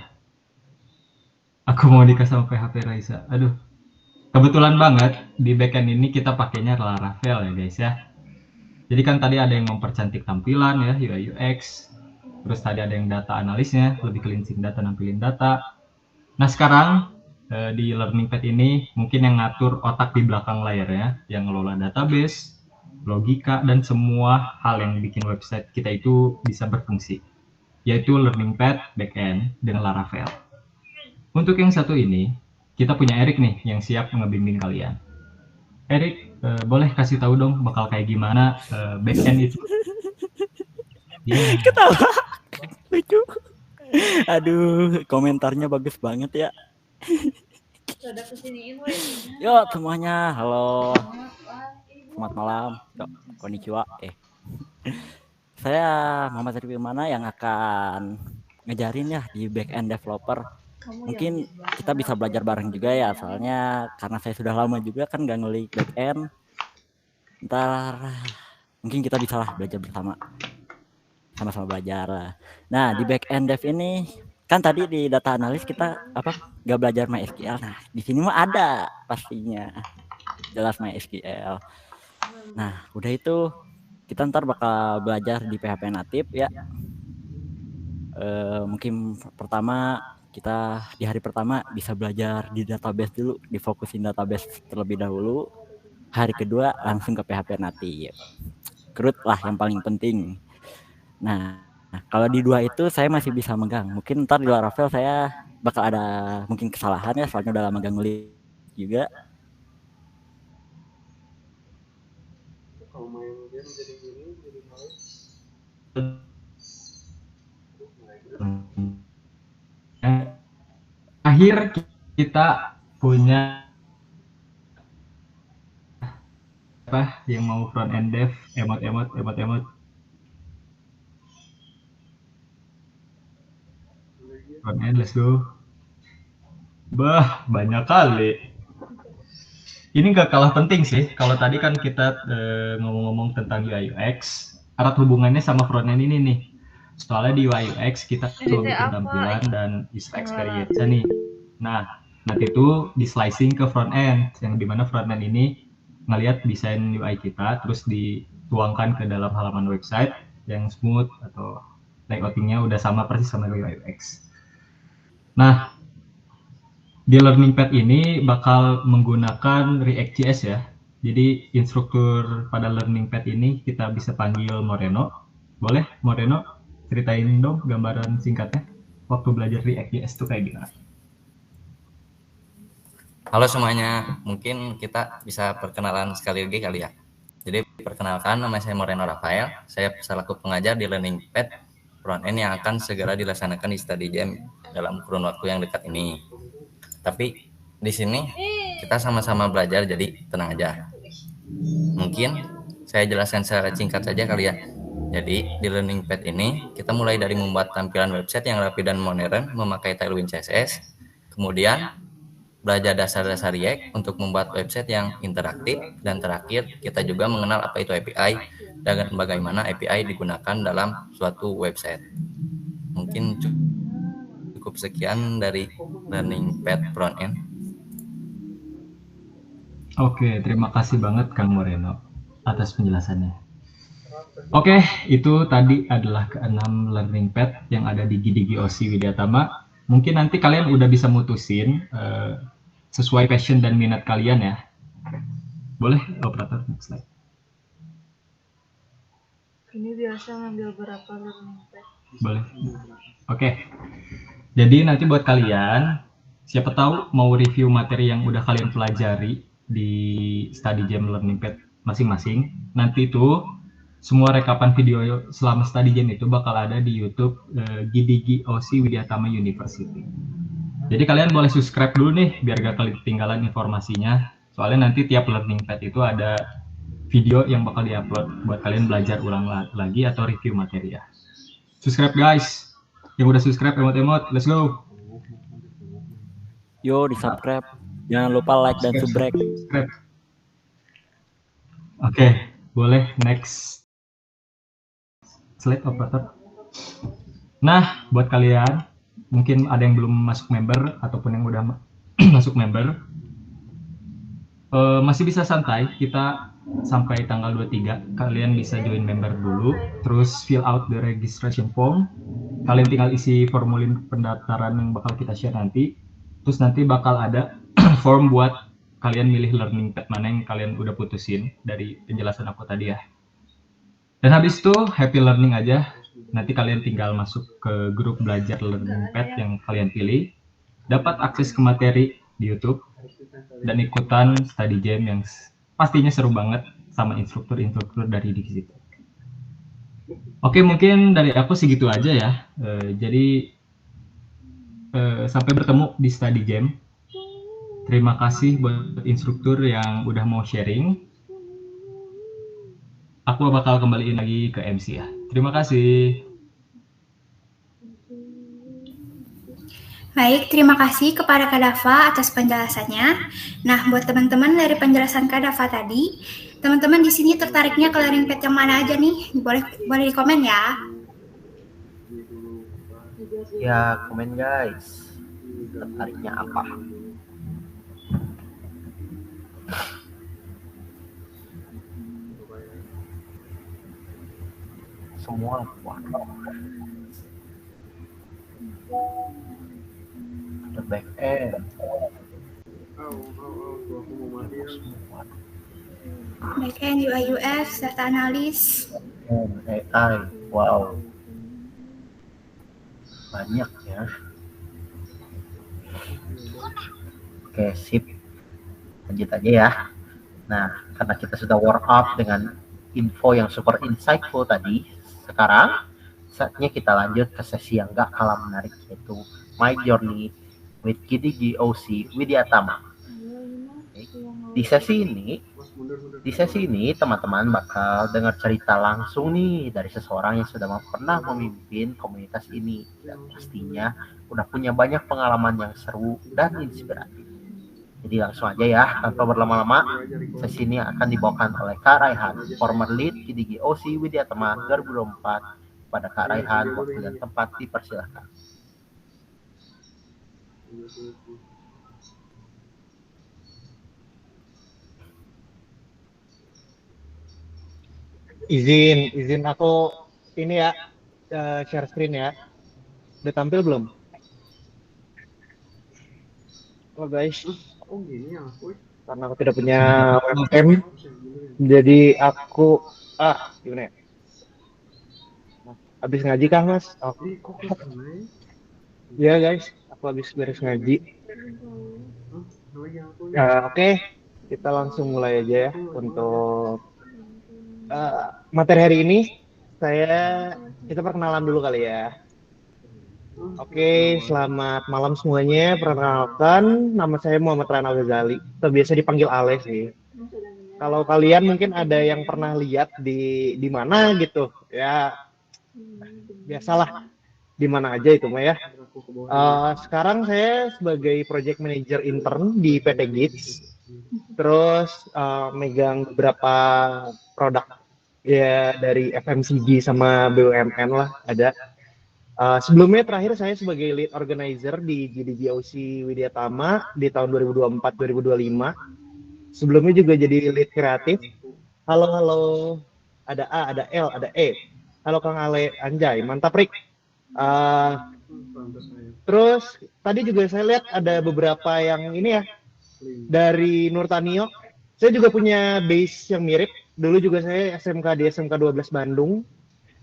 K: Aku mau nikah sama PHP Raisa. Aduh. Kebetulan banget di backend ini kita pakainya Laravel ya guys ya. Jadi kan tadi ada yang mempercantik tampilan ya, UI UX. Terus tadi ada yang data analisnya, lebih cleansing data, nampilin data. Nah sekarang di Learning Pad ini mungkin yang ngatur otak di belakang layar ya, yang ngelola database, logika, dan semua hal yang bikin website kita itu bisa berfungsi, yaitu Learning Pad Backend dengan Laravel. Untuk yang satu ini, kita punya Erik nih yang siap ngebimbing kalian. Erik, boleh kasih tahu dong bakal kayak gimana backend itu?
O: Yeah. Ketawa, lucu. Aduh, komentarnya bagus banget ya. Yo semuanya, halo. Selamat malam. Yo, konnichiwa. Saya Muhammad Arif Mana yang akan ngejarin ya di backend developer. Mungkin kita bisa belajar bareng juga ya, soalnya karena saya sudah lama juga kan nggak ngulik backend. Ntar mungkin kita bisa lah belajar bersama. Sama-sama belajar lah. Nah di backend dev ini kan tadi di data analis kita nggak belajar MySQL. Nah di sini mah ada pastinya jelas MySQL. Nah udah itu kita ntar bakal belajar di PHP native ya. Mungkin pertama kita di hari pertama bisa belajar di database dulu, difokusin database terlebih dahulu. Hari kedua langsung ke PHP native. Root lah yang paling penting. Nah, kalau di dua itu saya masih bisa megang. Mungkin ntar di Laravel saya bakal ada mungkin kesalahan ya, soalnya udah lama gak ngulik juga.
I: Kalau main game jadi gini, jadi males.
K: Akhir kita punya apa yang mau front end dev, emot. Front end, let's go. Bah, banyak kali. Ini nggak kalah penting sih. Kalau tadi kan kita ngomong-ngomong tentang UI UX, erat hubungannya sama front end ini nih. Soalnya di UI UX kita lebih tampilan dan user experience nih. Nah, nanti itu di slicing ke front end, yang dimana front end ini ngelihat desain UI kita, terus dituangkan ke dalam halaman website yang smooth atau layoutingnya udah sama persis sama UI UX. Nah, di Learning Pad ini bakal menggunakan React.js ya. Jadi instruktur pada Learning Pad ini kita bisa panggil Moreno. Boleh Moreno ceritain dong gambaran singkatnya waktu belajar React.js itu kayak gimana?
P: Halo semuanya, mungkin kita bisa perkenalan sekali lagi kali ya. Jadi perkenalkan, nama saya Moreno Rafael. Saya selaku pengajar di Learning Pad front-end yang akan segera dilaksanakan di Study Jam dalam kurun waktu yang dekat ini. Tapi di sini kita sama-sama belajar, jadi tenang aja. Mungkin saya jelaskan secara singkat saja kali ya. Jadi di Learning Pad ini kita mulai dari membuat tampilan website yang rapi dan modern memakai Tailwind CSS. Kemudian belajar dasar-dasar React untuk membuat website yang interaktif, dan terakhir kita juga mengenal apa itu API dan bagaimana API digunakan dalam suatu website. Mungkin cukup sekian dari Learning Pad front-end.
K: Oke, terima kasih banget Kang Moreno atas penjelasannya. Oke, itu tadi adalah ke-6 Learning Pad yang ada di GDGOC Widyatama. Mungkin nanti kalian udah bisa mutusin sesuai passion dan minat kalian ya. Boleh operator next slide.
B: Ini biasa ngambil berapa Learning Pad?
K: Boleh. Oke. Jadi nanti buat kalian, siapa tahu mau review materi yang udah kalian pelajari di Study Jam Learning Pad masing-masing. Nanti itu semua rekapan video selama Study Jam itu bakal ada di YouTube GDGOC Widyatama University. Jadi kalian boleh subscribe dulu nih biar gak ketinggalan informasinya. Soalnya nanti tiap Learning Pad itu ada video yang bakal diupload buat kalian belajar ulang lagi atau review materi ya. Subscribe guys. Yang udah subscribe emot-emot, let's go.
O: Yo, di subscribe. Jangan lupa like dan subscribe.
K: Oke, boleh next slide operator. Nah, buat kalian mungkin ada yang belum masuk member ataupun yang udah masuk member, masih bisa santai. Kita sampai tanggal 23 kalian bisa join member dulu, terus fill out the registration form. Kalian tinggal isi formulir pendaftaran yang bakal kita share nanti. Terus nanti bakal ada form buat kalian milih learning pad mana yang kalian udah putusin dari penjelasan aku tadi ya. Dan habis itu happy learning aja. Nanti kalian tinggal masuk ke grup belajar learning pad yang kalian pilih, dapat akses ke materi di YouTube, dan ikutan study jam yang pastinya seru banget sama instruktur-instruktur dari di situ. Oke, mungkin dari aku segitu aja ya. Jadi sampai bertemu di study jam. Terima kasih buat instruktur yang udah mau sharing. Aku bakal kembaliin lagi ke MC ya. Terima kasih.
G: Baik, terima kasih kepada Kak Dava atas penjelasannya. Nah, buat teman-teman dari penjelasan Kak Dava tadi, teman-teman di sini tertariknya ke learning pad yang mana aja nih? Boleh di komen ya.
F: Ya, komen guys. Tertariknya apa? Semua ada back end.
G: Back end, UI UX, data analis.
F: AI, wow. Banyak ya. Oke, sip. Lanjut aja ya. Nah, karena kita sudah warm up dengan info yang super insightful tadi, sekarang saatnya kita lanjut ke sesi yang gak kalah menarik, yaitu My Journey with KDG OC Widyatama. Di sesi ini teman-teman bakal dengar cerita langsung nih dari seseorang yang sudah pernah memimpin komunitas ini dan pastinya udah punya banyak pengalaman yang seru dan inspiratif. Jadi langsung aja ya, tanpa berlama-lama, sesi ini akan dibawakan oleh Kak Raihan, former lead KDG OC Widyatama 2024. Pada Kak Raihan, waktu dan tempat dipersilahkan.
Q: Izin aku ini ya, share screen ya. Udah tampil belum? Oh guys, karena aku tidak punya webcam, jadi aku gimana ya? Habis ngaji kah mas? Oh. Ya guys, aku habis beres ngaji. Oke, kita langsung mulai aja ya untuk materi hari ini. Kita perkenalan dulu kali ya. Oke, selamat malam semuanya. Perkenalkan, nama saya Muhammad Rana Ghazali. Atau biasa dipanggil Ale sih. Kalau kalian mungkin ada yang pernah lihat di mana gitu, ya biasalah di mana aja itu mah ya. Sekarang saya sebagai project manager intern di PT Gids, terus megang beberapa produk ya dari FMCG sama BUMN lah ada. Sebelumnya terakhir saya sebagai lead organizer di GDGOC Widyatama di tahun 2024-2025. Sebelumnya juga jadi lead kreatif. Halo, ada A, ada L, ada E. Halo Kang Ale, anjay, mantap Rik. Terus tadi juga saya lihat ada beberapa yang ini ya dari Nurtanio. Saya juga punya base yang mirip. Dulu juga saya SMK di SMK 12 Bandung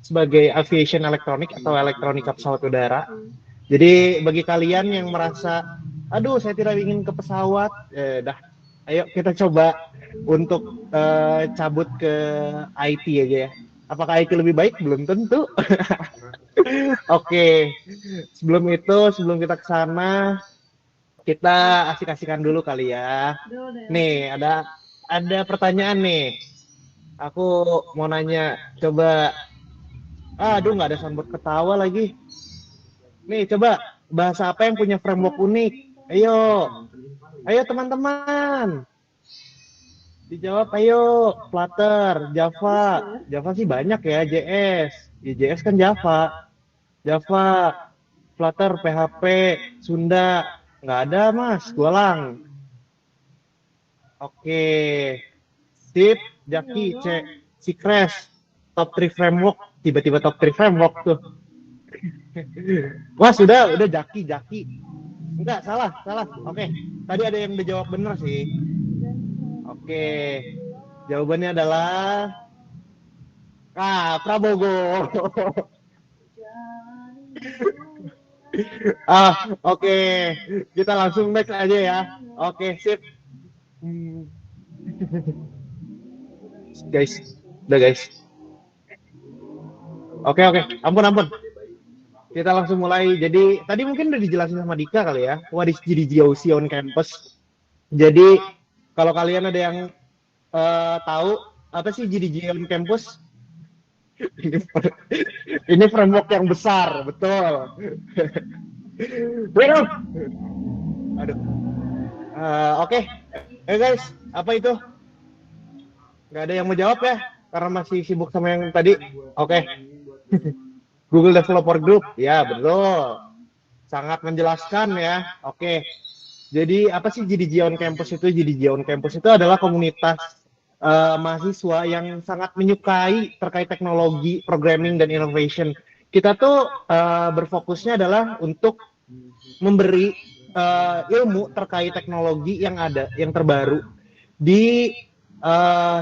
Q: sebagai aviation electronic atau elektronika pesawat udara. Jadi bagi kalian yang merasa, aduh saya tidak ingin ke pesawat, ayo kita coba untuk cabut ke IT aja ya. Apakah IT lebih baik? Belum tentu. Oke, sebelum kita ke sana, kita asik-asikan dulu kali ya. Nih, ada pertanyaan nih. Aku mau nanya, coba. Aduh, nggak ada soundboard ketawa lagi. Nih, coba bahasa apa yang punya framework unik? Ayo teman-teman. Dijawab, ayo. Flutter, Java. Java sih banyak ya, JS kan Java. Flutter, PHP, Sunda. Nggak ada, Mas. Golang. Oke. Sip, Jaki, C. Si Crash, top 3 framework, tiba-tiba top 3 framework tuh. Wah, udah Jaki. Enggak, salah. Oke, tadi ada yang udah jawab bener sih. Oke, jawabannya adalah Prabowo. Oke. Kita langsung next aja ya. Oke, sip. Guys, udah guys. Oke. Ampun. Kita langsung mulai. Jadi tadi mungkin udah dijelasin sama Dika kali ya. What is GDGOC on campus? Jadi kalau kalian ada yang tahu apa sih GDG on campus? Ini framework yang besar, betul. Aduh. Oke. Guys, apa itu? Nggak ada yang mau jawab ya? Karena masih sibuk sama yang tadi. Oke. Google Developer Group, ya betul. Sangat menjelaskan ya. Oke. Jadi apa sih GDG on campus itu? GDG on campus itu adalah komunitas mahasiswa yang sangat menyukai terkait teknologi, programming, dan innovation. Kita tuh berfokusnya adalah untuk memberi ilmu terkait teknologi yang ada, yang terbaru di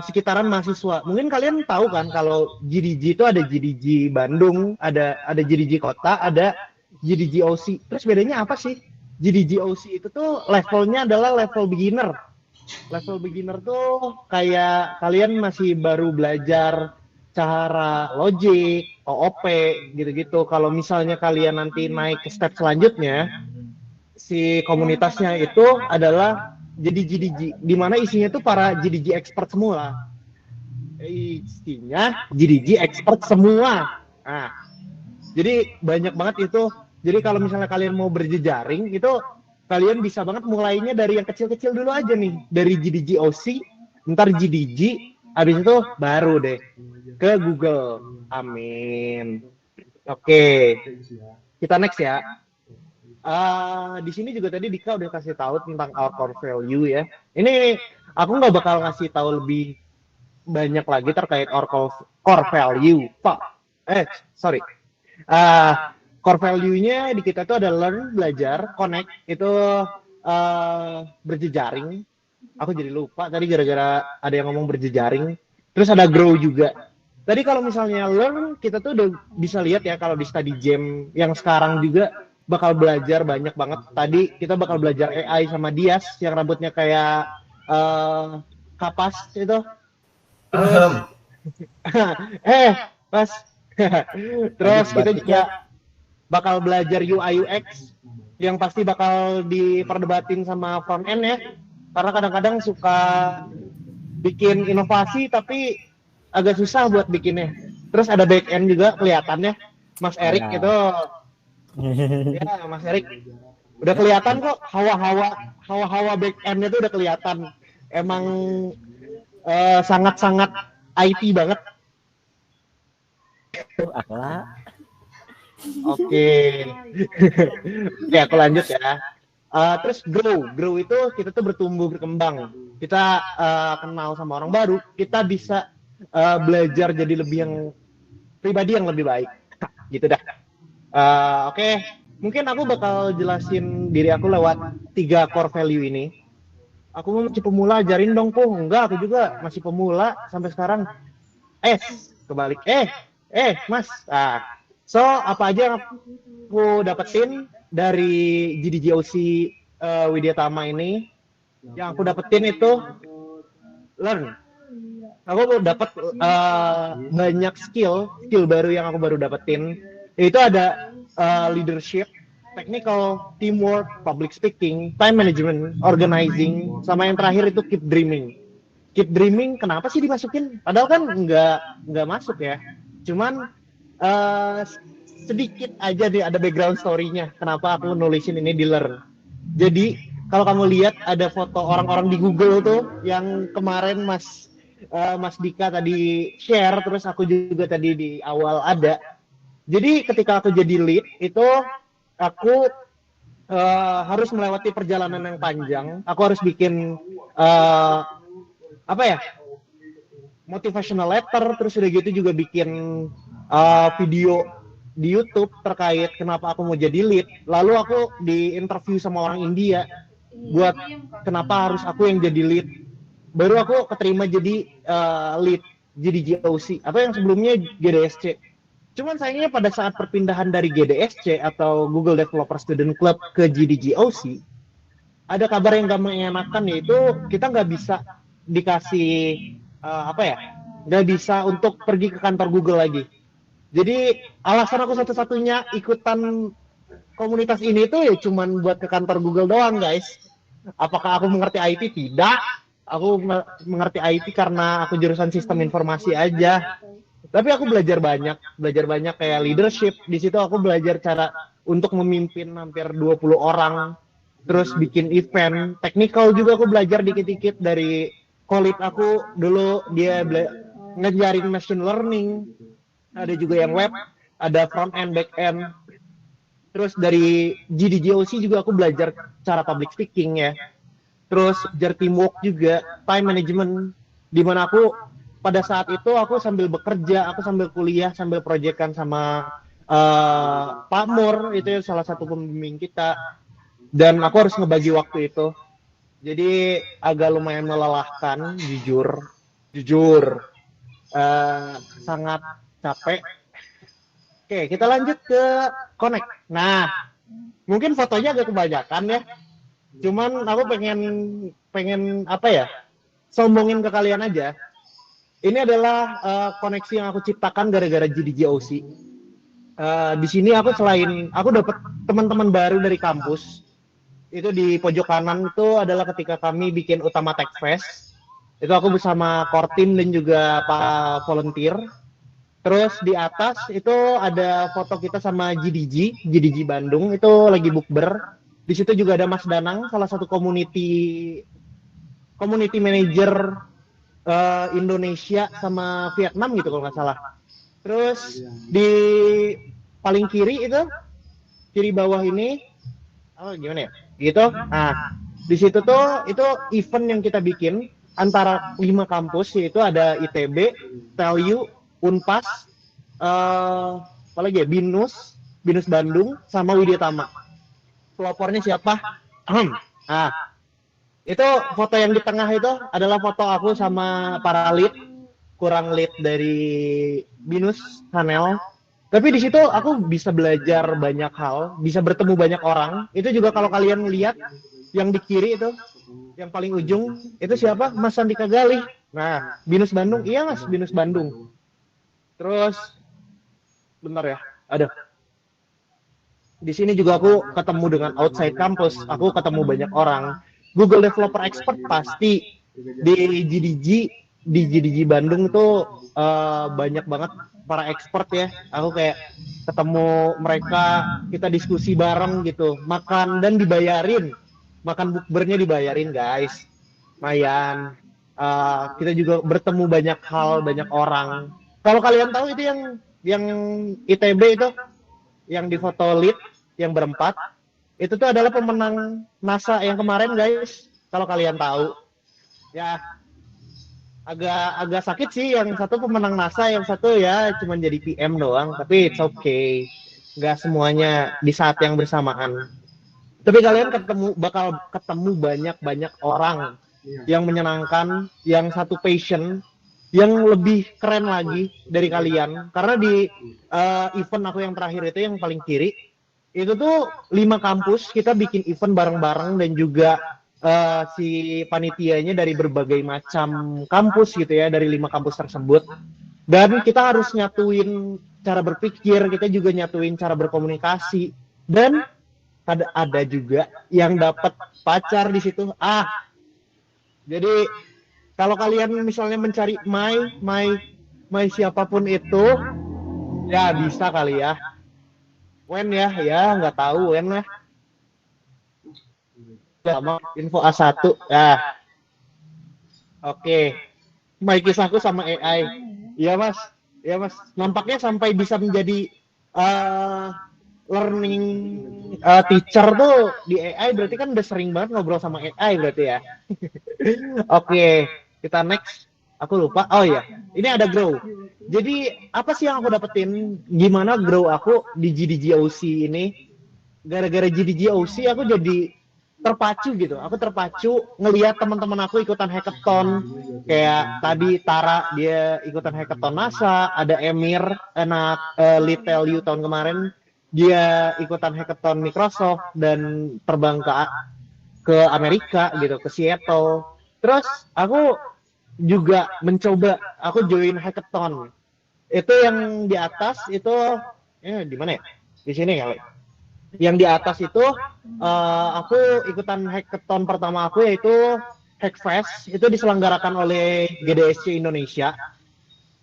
Q: sekitaran mahasiswa. Mungkin kalian tahu kan kalau GDG itu ada GDG Bandung, ada GDG Kota, ada GDG OC. Terus bedanya apa sih? GDG OC itu tuh levelnya adalah level beginner. Level beginner tuh kayak kalian masih baru belajar cara logic, OOP, gitu-gitu. Kalau misalnya kalian nanti naik ke step selanjutnya, si komunitasnya itu adalah jadi GDG, di mana isinya tuh para GDG expert semua. Isinya GDG expert semua. Nah, jadi banyak banget itu. Jadi kalau misalnya kalian mau berjejaring itu kalian bisa banget mulainya dari yang kecil-kecil dulu aja nih, dari GDG OC, ntar GDG, habis itu baru deh ke Google. Amin. Oke, kita next ya. Di sini juga tadi Dika udah kasih tahu tentang our core value ya. Ini aku nggak bakal ngasih tahu lebih banyak lagi terkait our core value. Core value-nya di kita tuh ada learn, belajar, connect, itu berjejaring. Aku jadi lupa tadi gara-gara ada yang ngomong berjejaring. Terus ada grow juga. Tadi kalau misalnya learn, kita tuh udah bisa lihat ya kalau di study jam yang sekarang juga bakal belajar banyak banget. Tadi kita bakal belajar AI sama Dias yang rambutnya kayak kapas itu. Pas. Terus kita juga bakal belajar UI UX yang pasti bakal diperdebatin sama front end ya, karena kadang-kadang suka bikin inovasi tapi agak susah buat bikinnya. Terus ada back end juga kelihatannya, Mas Erik itu ya, Mas Erik udah kelihatan kok hawa-hawa back end-nya tuh udah kelihatan, emang sangat-sangat IT banget. Oke, aku lanjut ya. Terus grow itu kita tuh bertumbuh berkembang. Kita kenal sama orang baru, kita bisa belajar jadi pribadi yang lebih baik. Gitu dah. Oke, mungkin aku bakal jelasin diri aku lewat 3 core value ini. Aku masih pemula, ajarin dong Pung. Enggak, aku juga masih pemula sampai sekarang. Kebalik. Mas. So, apa aja yang aku dapetin dari GDGOC Widyatama ini? Yang aku dapetin itu learn. Aku dapat banyak skill baru yang aku baru dapetin. Itu ada leadership, technical, teamwork, public speaking, time management, organizing, sama yang terakhir itu keep dreaming. Keep dreaming, kenapa sih dimasukin? Padahal kan nggak masuk ya. Cuman sedikit aja nih ada background story-nya kenapa aku nulisin ini di learn. Jadi kalau kamu lihat ada foto orang-orang di Google tuh yang kemarin Mas Dika tadi share, terus aku juga tadi di awal ada. Jadi ketika aku jadi lead itu aku harus melewati perjalanan yang panjang. Aku harus bikin motivational letter, terus udah gitu juga bikin video di YouTube terkait kenapa aku mau jadi lead. Lalu aku di interview sama orang India buat kenapa harus aku yang jadi lead. Baru aku keterima jadi lead GDGOC atau yang sebelumnya GDSC. Cuman sayangnya pada saat perpindahan dari GDSC atau Google Developer Student Club ke GDGOC, ada kabar yang gak mengenakan, yaitu kita nggak bisa dikasih nggak bisa untuk pergi ke kantor Google lagi. Jadi alasan aku satu-satunya ikutan komunitas ini tuh ya cuman buat ke kantor Google doang, guys. Apakah aku mengerti IT? Tidak. Aku mengerti IT karena aku jurusan sistem informasi aja. Tapi aku belajar banyak kayak leadership. Di situ aku belajar cara untuk memimpin hampir 20 orang. Terus bikin event. Technical juga aku belajar dikit-dikit dari kolleague aku dulu, dia ngajarin machine learning, ada juga yang web, ada front end, back end. Terus dari GDGOC juga aku belajar cara public speaking ya. Terus belajar teamwork juga, time management, di mana aku pada saat itu aku sambil bekerja, aku sambil kuliah, sambil proyekkan sama Pak Mur, itu salah satu pembimbing kita. Dan aku harus ngebagi waktu itu. Jadi agak lumayan melelahkan, jujur sangat capek. Oke, kita lanjut ke Connect. Nah, mungkin fotonya agak kebanyakan ya. Cuman aku pengen sombongin ke kalian aja. Ini adalah koneksi yang aku ciptakan gara-gara GDGOC. Di sini aku dapat teman-teman baru dari kampus. Itu di pojok kanan itu adalah ketika kami bikin Utama Tech Fest. Itu aku bersama core team dan juga Pak volunteer. Terus di atas itu ada foto kita sama GDG Bandung, itu lagi bukber. Di situ juga ada Mas Danang, salah satu community manager Indonesia sama Vietnam gitu kalau nggak salah. Terus di paling kiri bawah ini, gimana ya? Gitu. Nah, di situ tuh itu event yang kita bikin antara 5 kampus, yaitu ada ITB, TELU, Unpas, apalagi ya, BINUS Bandung, sama Widya Tama. Pelopornya siapa? Nah, itu foto yang di tengah itu adalah foto aku sama para lead, kurang lead dari BINUS Hanel. Tapi di situ aku bisa belajar banyak hal, bisa bertemu banyak orang. Itu juga kalau kalian lihat yang di kiri itu, yang paling ujung itu siapa? Mas Sandika Galih. Nah, BINUS Bandung, iya Mas, BINUS Bandung. Terus, bentar ya, ada. Di sini juga aku ketemu dengan outside campus, aku ketemu banyak orang. Google Developer Expert pasti di GDG Bandung tuh banyak banget para expert ya. Aku kayak ketemu mereka, kita diskusi bareng gitu, makan dan dibayarin, makan bukbernya dibayarin guys, lumayan. Kita juga bertemu banyak hal, banyak orang. Kalau kalian tahu itu yang ITB itu, yang di foto lead, yang berempat, itu tuh adalah pemenang NASA yang kemarin guys. Kalau kalian tahu, ya agak sakit sih, yang satu pemenang NASA, yang satu ya cuma jadi PM doang, tapi it's okay, nggak semuanya di saat yang bersamaan. Tapi kalian bakal ketemu banyak orang yang menyenangkan, yang satu passion, yang lebih keren lagi dari kalian. Karena di event aku yang terakhir itu, yang paling kiri, itu tuh 5 kampus, kita bikin event bareng-bareng, dan juga si panitianya dari berbagai macam kampus gitu ya, dari 5 kampus tersebut. Dan kita harus nyatuin cara berpikir, kita juga nyatuin cara berkomunikasi, dan ada juga yang dapat pacar di situ. Jadi kalau kalian misalnya mencari my siapapun itu, ya bisa kali ya. Wen ya nggak tahu Wen lah. Sama info A1 ya. Oke. My kisahku sama AI. Iya mas. Nampaknya sampai bisa menjadi learning teacher tuh di AI, berarti kan udah sering banget ngobrol sama AI berarti ya. Oke, kita next. Aku lupa. Oh iya, ini ada grow. Jadi apa sih yang aku dapetin? Gimana grow aku di GDGOC ini? Gara-gara GDGOC aku jadi terpacu gitu. Aku terpacu ngelihat teman-teman aku ikutan hackathon. Kayak tadi Tara dia ikutan hackathon NASA, ada Emir anak Lead TLU tahun kemarin dia ikutan hackathon Microsoft dan terbang ke Amerika gitu, ke Seattle. Terus aku juga mencoba, aku join hackathon. Itu yang di atas itu di mana ya? Di sini kali. Yang di atas itu aku ikutan hackathon pertama aku yaitu Hackfest, itu diselenggarakan oleh GDSC Indonesia.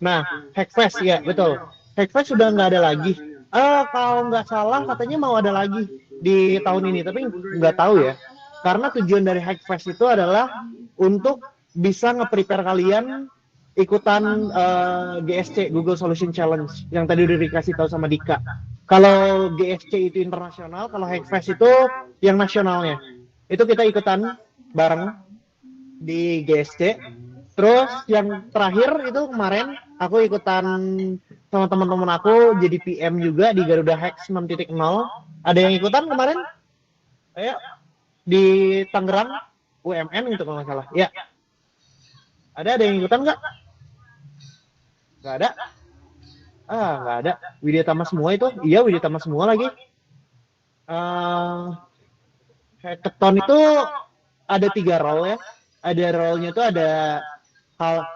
Q: Nah, Hackfest ya betul. Hackfest sudah nggak ada lagi. Kalau nggak salah katanya mau ada lagi di tahun ini, tapi nggak tahu ya. Karena tujuan dari Hackfest itu adalah untuk bisa nge-prepare kalian ikutan GSC, Google Solution Challenge, yang tadi udah dikasih tahu sama Dika. Kalau GSC itu internasional, kalau Hackfest itu yang nasionalnya. Itu kita ikutan bareng di GSC. Terus yang terakhir itu kemarin aku ikutan sama teman-teman aku jadi PM juga di Garuda Hacks 6.0. Ada yang ikutan kemarin? Ayo di Tangerang UMN gitu kalau nggak salah. Ya. Ada yang ikutan nggak? Nggak ada. Nggak ada. Widya Tama semua itu. Iya, Widya Tama semua lagi. Hackathon itu ada 3 role ya. Ada role-nya itu ada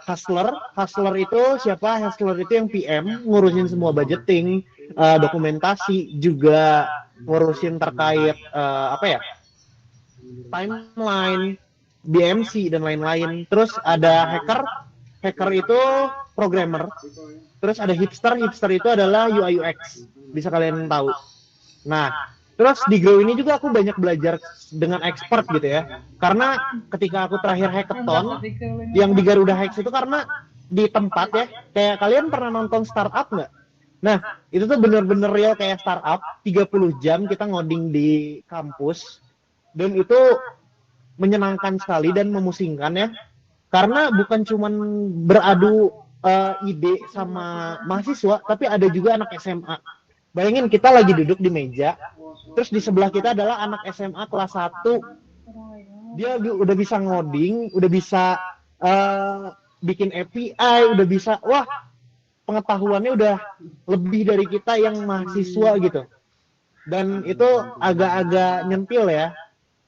Q: hustler. Hustler itu siapa? Hustler itu yang PM, ngurusin semua budgeting, dokumentasi, juga ngurusin terkait timeline, BMC dan lain-lain. Terus ada hacker. Hacker itu programmer. Terus ada hipster. Hipster itu adalah UI UX. Bisa kalian tahu. Nah, terus di Grow ini juga aku banyak belajar dengan expert gitu ya. Karena ketika aku terakhir hackathon yang di Garuda Hacks itu karena di tempat ya. Kayak kalian pernah nonton startup nggak? Nah, itu tuh bener-bener real kayak startup. 30 jam kita ngoding di kampus. Dan itu menyenangkan sekali dan memusingkan ya. Karena bukan cuman beradu ide sama mahasiswa, tapi ada juga anak SMA. Bayangin kita lagi duduk di meja, terus di sebelah kita adalah anak SMA kelas 1. Dia udah bisa ngoding, udah bisa bikin API, udah bisa, wah pengetahuannya udah lebih dari kita yang mahasiswa gitu. Dan itu agak-agak nyentil ya.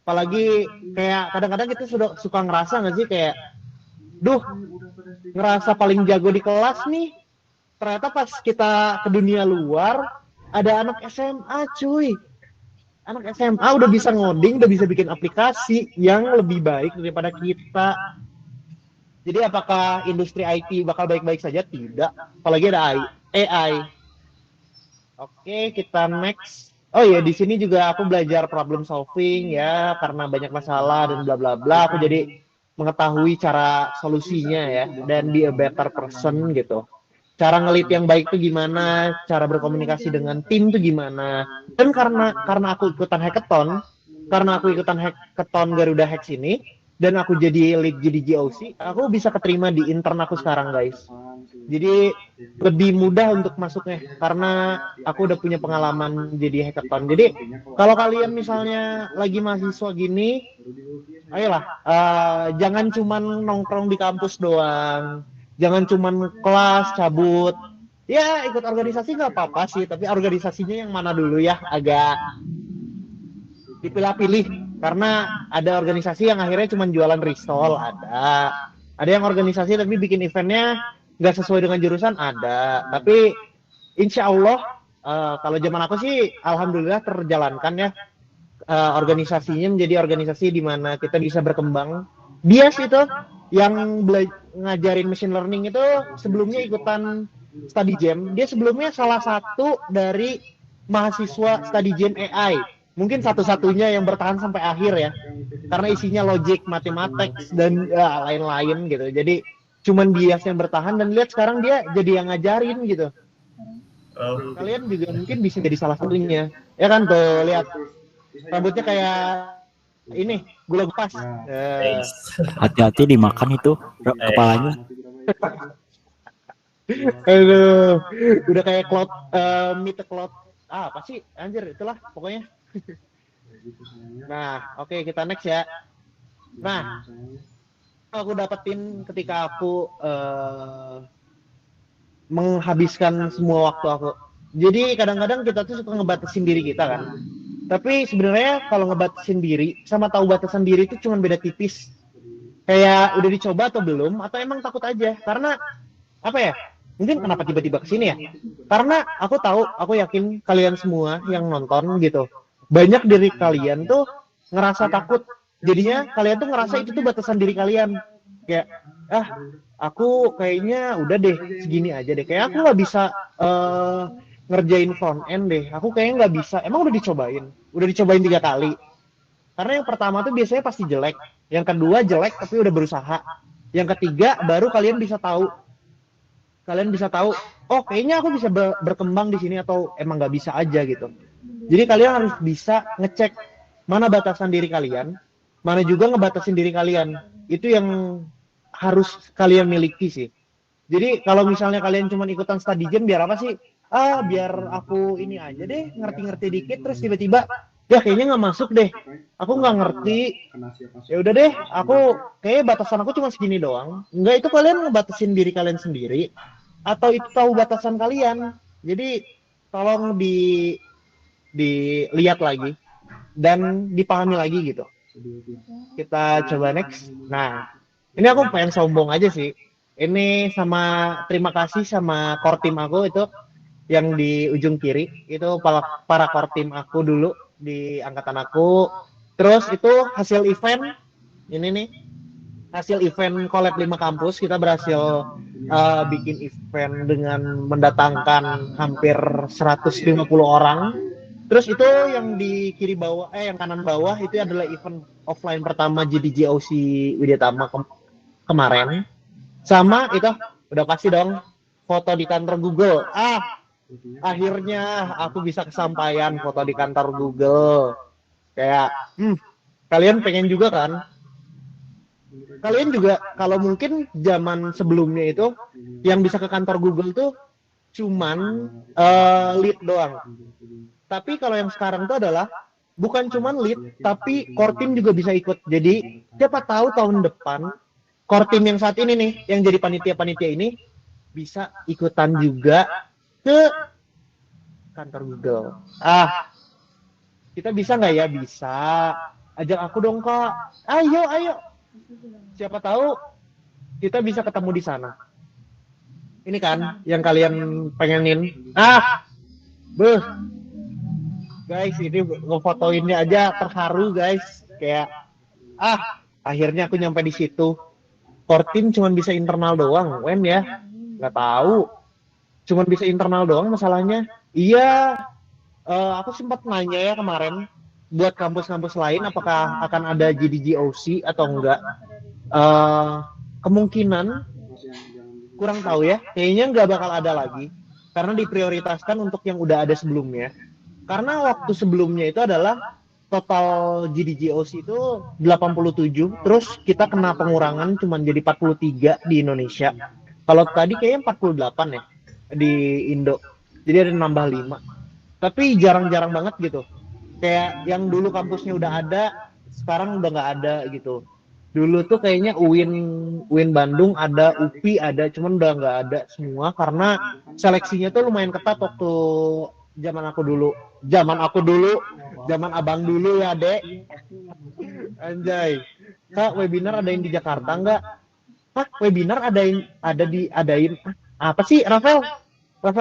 Q: Apalagi kayak kadang-kadang kita suka ngerasa nggak sih kayak, ngerasa paling jago di kelas nih. Ternyata pas kita ke dunia luar, ada anak SMA cuy. Anak SMA udah bisa ngoding, udah bisa bikin aplikasi yang lebih baik daripada kita. Jadi apakah industri IT bakal baik-baik saja? Tidak. Apalagi ada AI. Oke, kita next. Oh iya, di sini juga aku belajar problem solving ya, karena banyak masalah dan bla bla bla. Aku jadi mengetahui cara solusinya ya, dan be a better person gitu. Cara ngelit yang baik tuh gimana, cara berkomunikasi dengan tim tuh gimana. Dan karena aku ikutan hackathon Garuda Hacks ini, dan aku jadi lead GDGOC, aku bisa keterima di intern aku sekarang guys. Jadi lebih mudah untuk masuknya karena aku udah punya pengalaman jadi hackathon. Jadi kalau kalian misalnya lagi mahasiswa gini, ayolah, jangan cuman nongkrong di kampus doang, jangan cuman kelas cabut. Ya ikut organisasi nggak apa-apa sih, tapi organisasinya yang mana dulu ya, agak dipilah-pilih. Karena ada organisasi yang akhirnya cuma jualan risol, ada yang organisasi tapi bikin eventnya nggak sesuai dengan jurusan, ada. Tapi insya Allah kalau zaman aku sih alhamdulillah terjalankan ya, organisasinya menjadi organisasi di mana kita bisa berkembang. Bias itu yang ngajarin machine learning itu sebelumnya ikutan study jam, dia sebelumnya salah satu dari mahasiswa study jam AI. Mungkin satu-satunya yang bertahan sampai akhir ya, karena isinya logic, matematik dan lain-lain gitu. Jadi cuman bias yang bertahan, dan lihat sekarang dia jadi yang ngajarin gitu. Kalian juga mungkin bisa jadi salah satunya, ya kan? Tuh lihat rambutnya kayak ini gula pas.
O: Hati-hati dimakan itu kepalanya.
Q: Aduh, udah kayak cloud, meet the cloud. Apa sih? Anjir, itulah pokoknya. Nah, oke, kita next ya. Nah, aku dapetin ketika aku menghabiskan semua waktu aku. Jadi kadang-kadang kita tuh suka ngebatasin diri kita kan. Tapi sebenarnya kalau ngebatasin diri sama tahu batasan diri itu cuma beda tipis. Kayak udah dicoba atau belum, atau emang takut aja. Karena apa ya? Mungkin kenapa tiba-tiba kesini ya? Karena aku tahu, aku yakin kalian semua yang nonton gitu, banyak dari kalian tuh ngerasa takut. Jadinya kalian tuh ngerasa itu tuh batasan diri kalian. Kayak, aku kayaknya udah deh segini aja deh. Kayak aku nggak bisa ngerjain front end deh. Aku kayaknya nggak bisa. Emang udah dicobain 3 kali. Karena yang pertama tuh biasanya pasti jelek. Yang kedua jelek tapi udah berusaha. Yang ketiga baru kalian bisa tahu. Oh kayaknya aku bisa berkembang di sini atau emang nggak bisa aja gitu. Jadi kalian harus bisa ngecek mana batasan diri kalian, mana juga ngebatasin diri kalian. Itu yang harus kalian miliki sih. Jadi kalau misalnya kalian cuma ikutan study jam biar apa sih? Biar aku ini aja deh, ngerti-ngerti dikit terus tiba-tiba ya kayaknya nggak masuk deh. Aku nggak ngerti. Ya udah deh, aku kayak batasan aku cuma segini doang. Enggak, itu kalian ngebatasin diri kalian sendiri atau itu tahu batasan kalian. Jadi tolong dilihat lagi dan dipahami lagi gitu. Kita coba next. Nah, ini aku pengen sombong aja sih. Ini sama terima kasih sama core team aku itu yang di ujung kiri. Itu para core team aku dulu di angkatan aku. Terus itu hasil event. Ini nih. Hasil event collab 5 kampus. Kita berhasil bikin event dengan mendatangkan hampir 150 orang. Terus itu yang di kiri bawah, yang kanan bawah itu adalah event offline pertama GDGOC Widyatama kemarin. Sama itu udah pasti dong foto di kantor Google. Akhirnya aku bisa kesampaian foto di kantor Google. Kayak, kalian pengen juga kan? Kalian juga kalau mungkin zaman sebelumnya itu yang bisa ke kantor Google tuh cuman lead doang. Tapi kalau yang sekarang itu adalah bukan cuman lead, tapi core team juga bisa ikut. Jadi siapa tahu tahun depan core team yang saat ini nih, yang jadi panitia-panitia ini bisa ikutan juga ke kantor Google. Kita bisa nggak ya? Bisa. Ajak aku dong Kak. Ayo. Siapa tahu kita bisa ketemu di sana. Ini kan yang kalian pengenin. Guys, ini ngefotoinnya aja terharu guys. Kayak akhirnya aku nyampe di situ. Core team cuma bisa internal doang, Wen ya. Nggak tahu. Cuma bisa internal doang masalahnya. Iya, aku sempat nanya ya kemarin buat kampus-kampus lain apakah akan ada GDGOC atau enggak. Kemungkinan kurang tahu ya. Kayaknya nggak bakal ada lagi karena diprioritaskan untuk yang udah ada sebelumnya. Karena waktu sebelumnya itu adalah total GDGOC itu 87, terus kita kena pengurangan cuma jadi 43 di Indonesia. Kalau tadi kayaknya 48 ya di Indo. Jadi ada nambah 5. Tapi jarang-jarang banget gitu. Kayak yang dulu kampusnya udah ada, sekarang udah nggak ada gitu. Dulu tuh kayaknya UIN Bandung ada, UPI ada, cuman udah nggak ada semua karena seleksinya tuh lumayan ketat waktu zaman aku dulu, zaman abang dulu ya Dek. Anjay. Kak, webinar ada yang di Jakarta nggak? Webinar diadain apa sih Rafael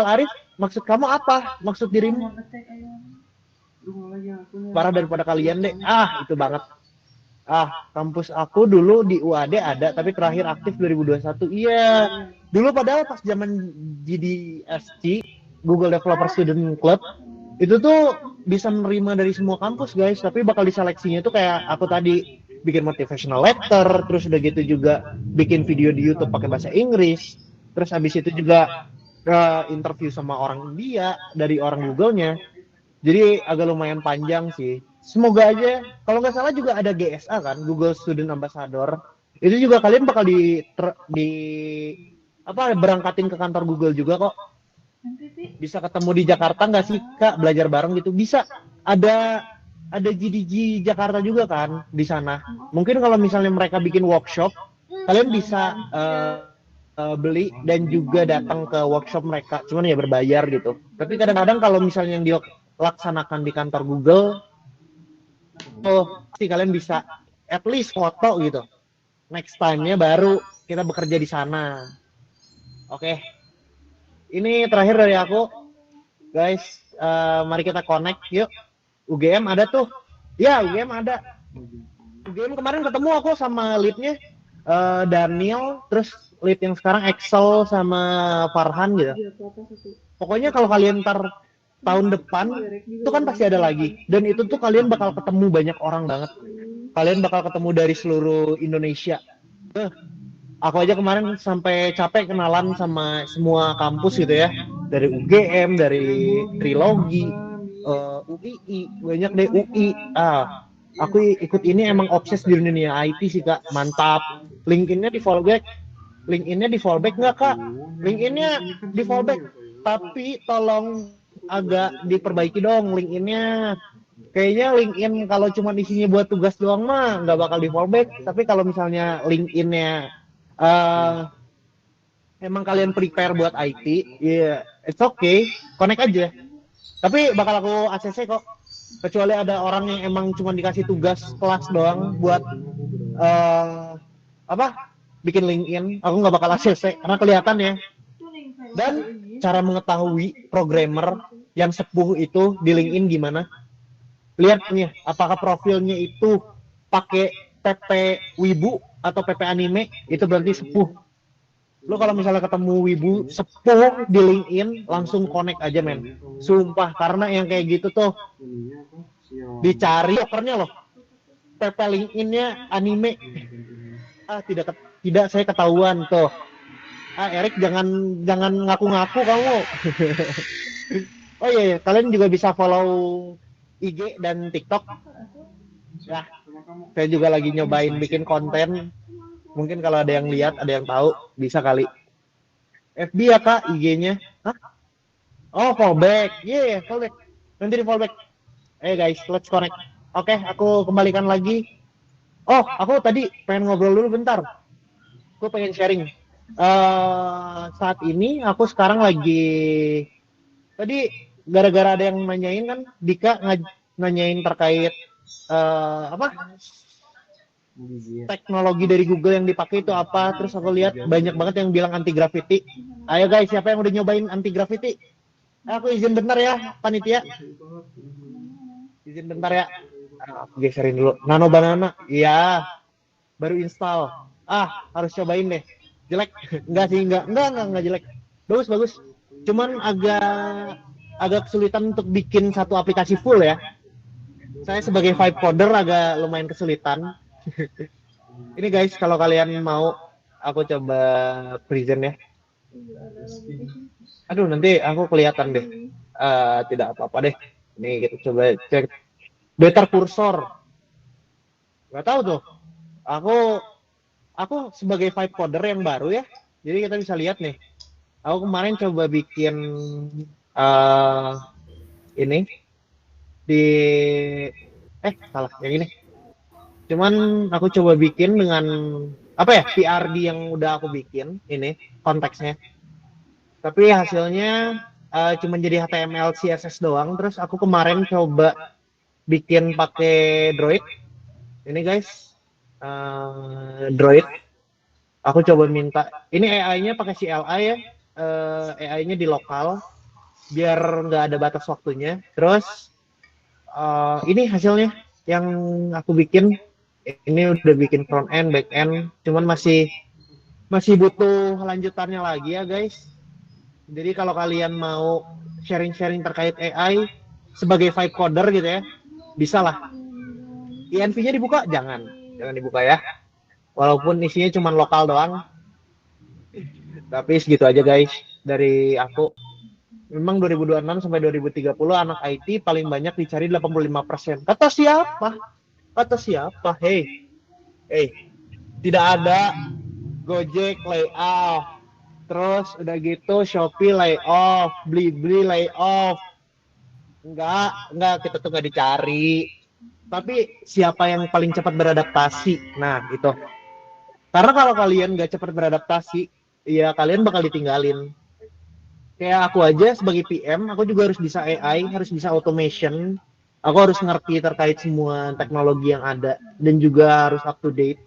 Q: Arif? Maksud kamu apa? Maksud dirimu? Parah daripada kalian deh. Itu banget. Kampus aku dulu di UAD ada, tapi terakhir aktif 2021. Iya. Dulu padahal pas zaman GDSC, Google Developer Student Club, itu tuh bisa menerima dari semua kampus guys, tapi bakal diseleksinya tuh kayak aku tadi bikin motivational letter, terus udah gitu juga bikin video di YouTube pakai bahasa Inggris, terus habis itu juga interview sama orang India dari orang Google-nya. Jadi agak lumayan panjang sih. Semoga aja, kalau nggak salah juga ada GSA kan, Google Student Ambassador. Itu juga kalian bakal berangkatin ke kantor Google juga kok. Bisa ketemu di Jakarta nggak sih Kak, belajar bareng gitu? Bisa. Ada GDG Jakarta juga kan di sana. Mungkin kalau misalnya mereka bikin workshop, kalian bisa beli dan juga datang ke workshop mereka. Cuman ya berbayar gitu. Tapi kadang-kadang kalau misalnya yang dilaksanakan di kantor Google, pasti kalian bisa at least foto gitu. Next time-nya baru kita bekerja di sana. Oke. Ini terakhir dari aku. Guys, mari kita connect yuk. UGM ada tuh. Ya, UGM ada. UGM kemarin ketemu aku sama lead-nya Daniel, terus lead yang sekarang Excel sama Farhan gitu. Pokoknya kalau kalian tahun depan itu kan pasti ada lagi, dan itu tuh kalian bakal ketemu banyak orang banget. Kalian bakal ketemu dari seluruh Indonesia. Aku aja kemarin sampai capek kenalan sama semua kampus gitu ya, dari UGM, dari Trilogi, UII, banyak deh UI. Aku ikut ini emang obses di dunia IT sih Kak, mantap. LinkedIn-nya di fallback. LinkedIn-nya di fallback nggak Kak? LinkedIn-nya di fallback, tapi tolong agak diperbaiki dong LinkedIn-nya. Kayaknya LinkedIn kalau cuma isinya buat tugas doang mah nggak bakal di fallback. Tapi kalau misalnya LinkedIn-nya emang kalian prepare buat IT, ya it's okay, connect aja. Tapi bakal aku ACC kok. Kecuali ada orang yang emang cuma dikasih tugas kelas doang buat bikin LinkedIn, aku nggak bakal ACC karena kelihatan ya. Dan cara mengetahui programmer yang sepuh itu di LinkedIn gimana? Lihat nih, apakah profilnya itu pakai PP Wibu atau PP Anime, itu berarti sepuh. Lo kalau misalnya ketemu Wibu sepuh di LinkedIn, langsung connect aja men. Sumpah, karena yang kayak gitu tuh dicari okernya loh. PP LinkedIn-nya anime. Tidak saya ketahuan tuh. Erik jangan ngaku-ngaku kamu. Oh iya, kalian juga bisa follow IG dan TikTok. Ya, saya juga lagi nyobain bikin konten. Mungkin kalau ada yang lihat, ada yang tahu, bisa kali. FB ya Kak, IG-nya. Hah? Oh, fallback. Yeah, fallback. Nanti di fallback. Guys, let's connect. Oke, aku kembalikan lagi. Oh, aku tadi pengen ngobrol dulu bentar. Aku pengen sharing. Saat ini aku sekarang lagi, tadi gara-gara ada yang nanyain kan, Dika nanyain terkait teknologi dari Google yang dipakai itu apa. Terus aku lihat banyak banget yang bilang anti gravity. Ayo guys, siapa yang udah nyobain anti gravity? Aku izin bentar ya panitia, izin bentar ya. Aku geserin dulu. Nano Banana, iya baru install. Harus cobain deh. Jelek? Enggak sih, enggak jelek. Bagus. Cuman agak kesulitan untuk bikin satu aplikasi full ya. Saya sebagai vibe coder agak lumayan kesulitan. Ini guys, kalau kalian mau, aku coba present ya. Aduh, nanti aku kelihatan deh. Tidak apa-apa deh. Nih kita coba cek. Better cursor. Gak tahu tuh. Aku sebagai vibe coder yang baru ya. Jadi kita bisa lihat nih. Aku kemarin coba bikin ini di salah yang ini. Cuman aku coba bikin dengan PRD yang udah aku bikin ini konteksnya. Tapi hasilnya cuma jadi HTML CSS doang. Terus aku kemarin coba bikin pakai Droid. Ini guys, Droid. Aku coba minta. Ini AI-nya pakai CLI ya. AI-nya di lokal biar nggak ada batas waktunya. Terus ini hasilnya yang aku bikin. Ini udah bikin front end, back end, cuman masih butuh lanjutannya lagi ya guys. Jadi kalau kalian mau sharing-sharing terkait AI sebagai vibe coder gitu ya, bisa lah. INV-nya dibuka? Jangan dibuka ya. Walaupun isinya cuma lokal doang. Tapi segitu aja guys dari aku. Memang 2026 sampai 2030 anak IT paling banyak dicari 85%. Kata siapa? Hey, tidak ada Gojek layoff, Terus udah gitu Shopee lay off, Blibli lay off. Enggak, kita tuh nggak dicari. Tapi siapa yang paling cepat beradaptasi? Nah, itu. Karena kalau kalian nggak cepat beradaptasi, ya kalian bakal ditinggalin. Kayak aku aja sebagai PM, aku juga harus bisa AI, harus bisa automation. Aku harus ngerti terkait semua teknologi yang ada dan juga harus up to date.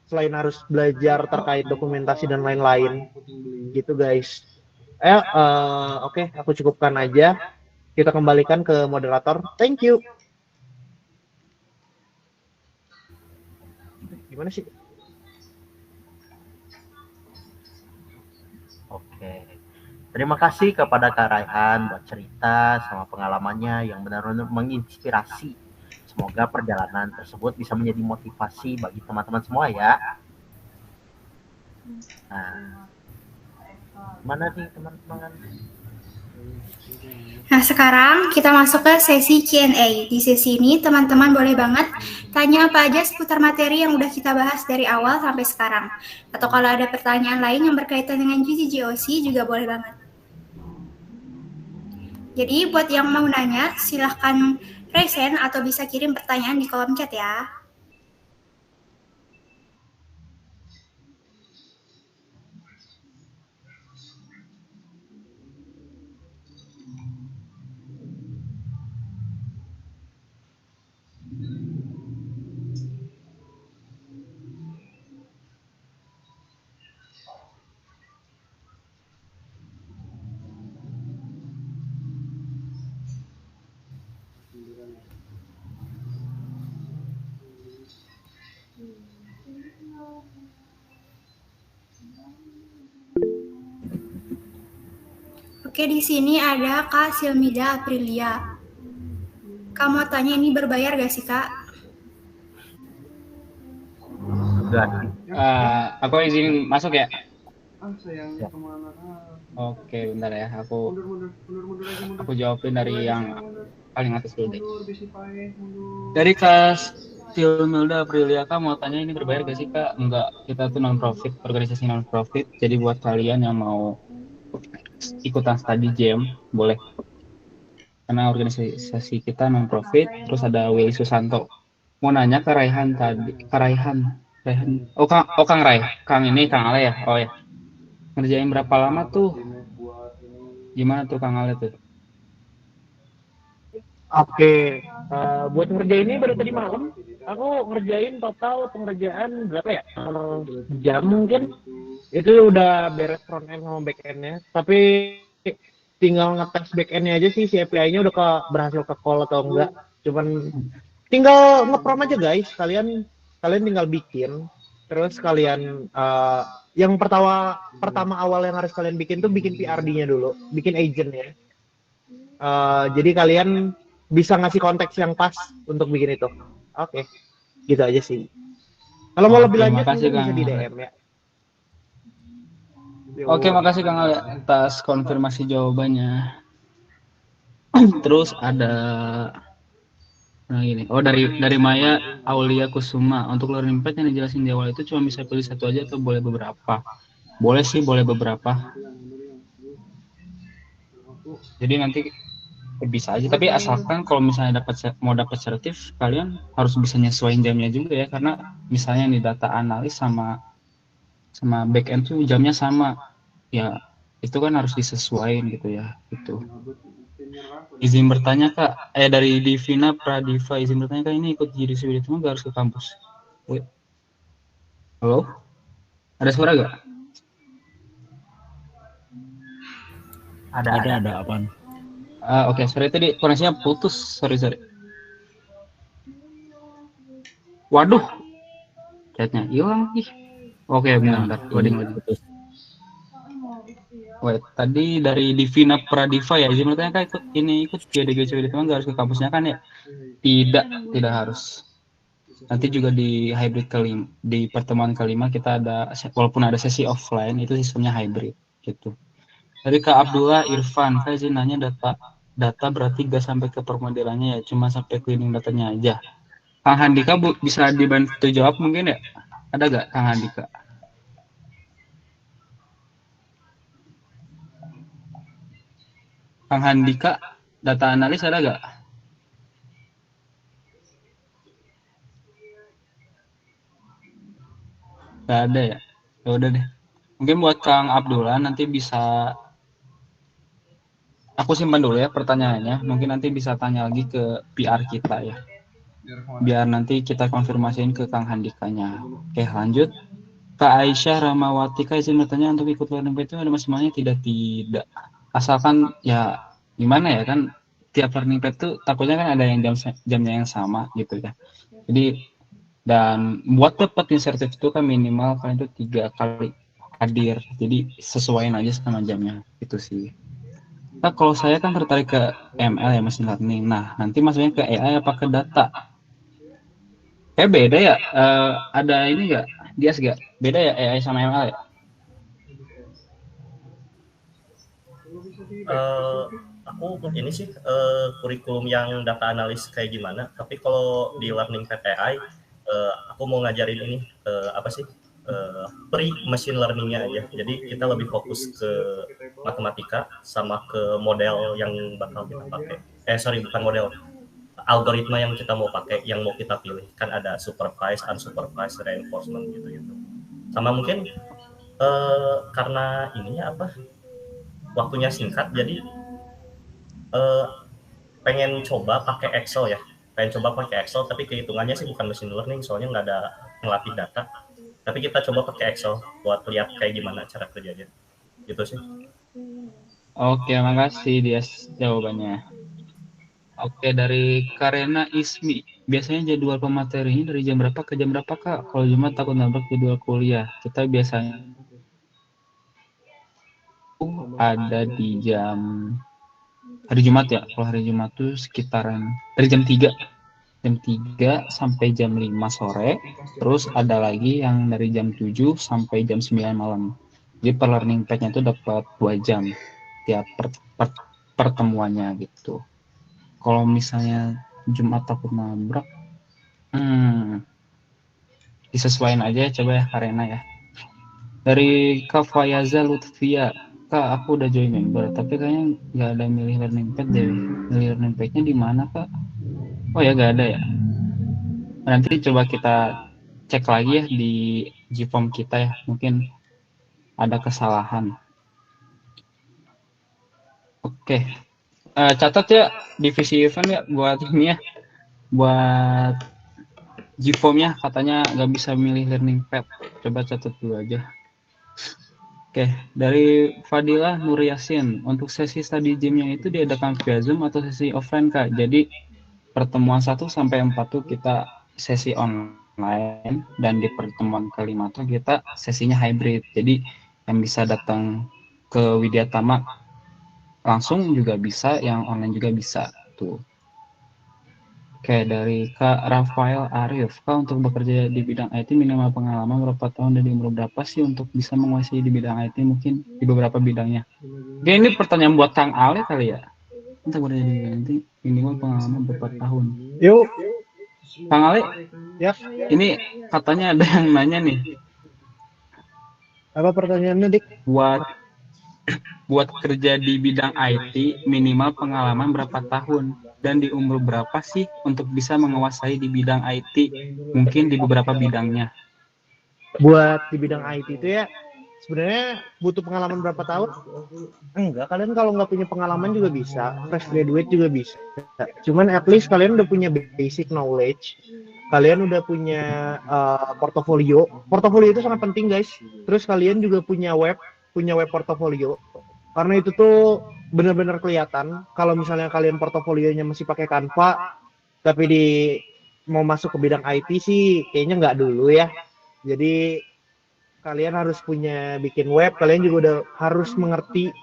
Q: Selain harus belajar terkait dokumentasi dan lain-lain. Gitu guys. Oke, aku cukupkan aja. Kita kembalikan ke moderator. Thank you. Gimana sih?
F: Oke. Terima kasih kepada Kak Raihan buat cerita sama pengalamannya yang benar-benar menginspirasi. Semoga perjalanan tersebut bisa menjadi motivasi bagi teman-teman semua ya. Nah, mana nih teman-teman?
G: Nah, sekarang kita masuk ke sesi Q&A. Di sesi ini teman-teman boleh banget tanya apa aja seputar materi yang udah kita bahas dari awal sampai sekarang. Atau kalau ada pertanyaan lain yang berkaitan dengan GCGOC juga boleh banget. Jadi buat yang mau nanya, silahkan raise hand atau bisa kirim pertanyaan di kolom chat ya. Oke, di sini ada Kak Silmida Aprilia. Kak mau tanya ini berbayar gak sih Kak?
H: Aku izin masuk ya. Oke, bentar ya. Aku jawabin dari yang paling atas dulu deh. Dari Kak Silmilda Aprilia, Kak mau tanya ini berbayar gak sih Kak? Enggak, kita tuh non-profit, organisasi non-profit. Jadi buat kalian yang mau ikutan study jam, boleh. Karena organisasi kita non-profit, terus ada Willy Susanto. Mau nanya ke Raihan tadi, ke Raihan. Oh, Kang Rai. Kang Ale ya? Oh ya. Ngerjain berapa lama tuh? Gimana tuh Kang Ale tuh?
Q: Oke, buat ngerjain ini baru tadi malam. Aku ngerjain total pengerjaan berapa ya? Jam mungkin. Itu udah beres front end sama back end-nya. Tapi tinggal ngetes back end-nya aja sih, si API-nya udah berhasil ke call atau enggak. Cuman tinggal nge-prom aja guys. Kalian tinggal bikin. Terus kalian yang pertama awal yang harus kalian bikin tuh bikin PRD-nya dulu, bikin agent-nya. Jadi kalian bisa ngasih konteks yang pas untuk bikin itu. Oke, gitu aja sih. Kalau mau lebih lanjut mungkin bisa di DM ya.
H: Oke, makasih Kang Ale atas konfirmasi jawabannya. Terus ada gini. Oh, dari Maya Aulia Kusuma. Untuk learning pad yang dijelasin di awal itu cuma bisa pilih satu aja atau boleh beberapa? Boleh sih, boleh beberapa. Jadi nanti bisa aja, tapi asalkan kalau misalnya mau dapat sertif, kalian harus bisa nyesuaiin jamnya juga ya, karena misalnya di data analis sama back end tuh jamnya sama ya, itu kan harus disesuaikan gitu ya. Itu izin bertanya Kak, dari Divina Pradiva, izin bertanya Kak, ini ikut GDC itu nggak harus ke kampus? Wait. Halo, ada suara gak?
O: Ada apaan?
H: Oke, sorry tadi koneksinya putus, sorry. Waduh, chatnya hilang ih. Oke, bentar, loading lagi. Wait, tadi dari Divina Pradiva ya, izin bertanya Kak, ikut GDGC itu nggak harus ke kampusnya kan ya? Tidak harus. Nanti juga di hybrid kelima, di pertemuan kelima kita ada, walaupun ada sesi offline, itu sistemnya hybrid gitu. Dari Kak Abdullah Irfan, Kak izin nanya data berarti nggak sampai ke permodelannya ya, cuma sampai cleaning datanya aja. Kang Handika bisa dibantu jawab mungkin ya? Ada nggak Kang Handika? Kang Handika, data analis ada nggak? Nggak ada ya? Ya udah deh. Mungkin buat Kang Abdullah nanti bisa aku simpan dulu ya pertanyaannya. Mungkin nanti bisa tanya lagi ke PR kita ya. Biar nanti kita konfirmasiin ke Kang Handikanya. Oke, lanjut. Kak Aisyah Ramawati, Kak izin bertanya untuk ikut learning pad itu ada masalahnya tidak? Asalkan ya gimana ya kan tiap learning pad itu takutnya kan ada yang jamnya yang sama gitu ya. Jadi dan buat dapat insentif itu kan minimal kalian itu 3 kali hadir. Jadi sesuaiin aja sama jamnya itu sih. Nah, kalau saya kan tertarik ke ML ya machine learning. Nah, nanti maksudnya ke AI apa ke data? Kayak beda ya. Ada ini nggak? Dias nggak? Beda ya AI sama ML ya?
L: Aku ini sih kurikulum yang data analis kayak gimana. Tapi kalau di learning pad AI, aku mau ngajarin ini apa sih? Pre machine learningnya aja. Jadi kita lebih fokus ke matematika sama ke model yang bakal kita pakai. Bukan model, algoritma yang kita mau pakai, yang mau kita pilih. Kan ada supervised, unsupervised, reinforcement gitu. Sama mungkin karena ininya apa? Waktunya singkat, jadi pengen coba pakai Excel ya. Pengen coba pakai Excel, tapi kehitungannya sih bukan machine learning, soalnya nggak ada ngelatih data. Tapi kita coba pakai Excel buat lihat kayak gimana cara kerjanya. Gitu sih.
H: Oke, makasih Dias jawabannya. Oke, dari Karena Ismi. Biasanya jadwal pematerinya dari jam berapa ke jam berapa, Kak? Kalau Jumat takut nabrak jadwal kuliah. Kita biasanya ada di jam hari Jumat ya. Kalau hari Jumat tuh sekitaran dari jam 3 sampai jam 5 sore. Terus ada lagi yang dari jam 7 sampai jam 9 malam. Jadi per learning pad-nya itu dapat 2 jam tiap pertemuannya gitu. Kalau misalnya Jumat takut nabrak, disesuaikan aja coba ya Karena ya. Dari Kak Fayaza Lutfia, Kak aku udah join member, tapi kayaknya nggak ada milih learning pad deh. Milih learning pad-nya di mana, Kak? Oh ya nggak ada ya. Nanti coba kita cek lagi ya di Gform kita ya, mungkin ada kesalahan. Oke, catat ya divisi event ya buat ini ya, buat Gform-nya katanya nggak bisa milih learning pad. Coba catat dulu aja. Oke, dari Fadila Nur Yasin, untuk sesi study gym-nya itu diadakan via Zoom atau sesi offline, Kak? Jadi pertemuan 1 sampai 4 tuh kita sesi online, dan di pertemuan kelima tuh kita sesinya hybrid. Jadi yang bisa datang ke Widyatama langsung juga bisa, yang online juga bisa tuh. Oke, dari Kak Rafael Arif, Kak untuk bekerja di bidang IT minimal pengalaman berapa tahun dan di umur berapa sih untuk bisa menguasai di bidang IT, mungkin di beberapa bidangnya? Oke, ini pertanyaan buat Kang Ale kali ya. Untuk bekerja di bidang IT minimal pengalaman berapa tahun?
Q: Yuk.
H: Kang Ale,
Q: ya.
H: Ini katanya ada yang nanya nih.
Q: Apa pertanyaannya, Dik?
H: Buat kerja di bidang IT minimal pengalaman berapa tahun dan di umur berapa sih untuk bisa menguasai di bidang IT, mungkin di beberapa bidangnya?
Q: Buat di bidang IT itu ya sebenarnya butuh pengalaman berapa tahun? Enggak, kalian kalau nggak punya pengalaman juga bisa, fresh graduate juga bisa. Cuman at least kalian udah punya basic knowledge, kalian udah punya portofolio. Portofolio itu sangat penting, guys. Terus kalian juga punya web portofolio. Karena itu tuh benar-benar kelihatan kalau misalnya kalian portofolionya masih pakai Canva, tapi mau masuk ke bidang IT sih kayaknya nggak dulu ya. Jadi kalian harus bikin web, kalian juga udah harus mengerti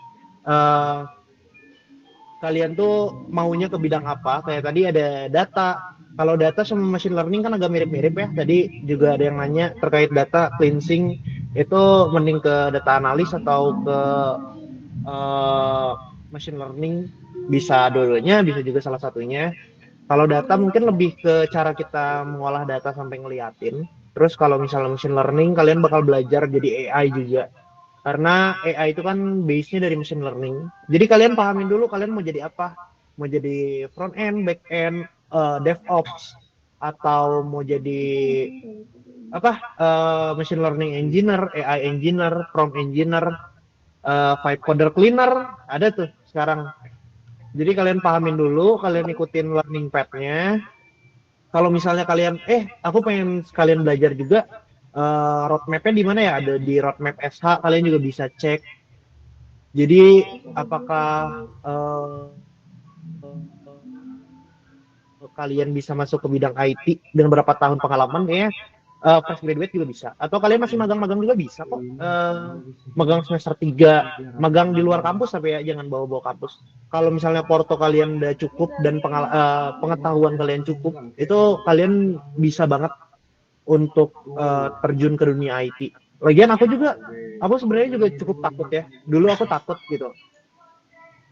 Q: kalian tuh maunya ke bidang apa. Kayak tadi ada data. Kalau data sama machine learning kan agak mirip-mirip ya. Tadi juga ada yang nanya terkait data cleansing, itu mending ke data analis atau ke machine learning. Bisa dua-duanya, bisa juga salah satunya. Kalau data mungkin lebih ke cara kita mengolah data sampai ngeliatin. Terus kalau misalnya machine learning, kalian bakal belajar jadi AI juga. Karena AI itu kan base-nya dari machine learning. Jadi kalian pahamin dulu kalian mau jadi apa? Mau jadi front end, back end, DevOps, atau mau jadi apa? Machine learning engineer, AI engineer, prompt engineer, vibe coder cleaner, ada tuh sekarang. Jadi kalian pahamin dulu, kalian ikutin learning path-nya. Kalau misalnya kalian, aku pengen sekalian belajar juga, roadmap-nya di mana ya? Ada di roadmap SH, kalian juga bisa cek. Jadi apakah kalian bisa masuk ke bidang IT dengan berapa tahun pengalaman ya? Fresh graduate juga bisa. Atau kalian masih magang-magang juga bisa kok. Magang semester 3, magang di luar kampus tapi ya jangan bawa-bawa kampus. Kalau misalnya porto kalian udah cukup dan pengetahuan kalian cukup, itu kalian bisa banget untuk terjun ke dunia IT. Lagian aku sebenarnya juga cukup takut ya. Dulu aku takut gitu.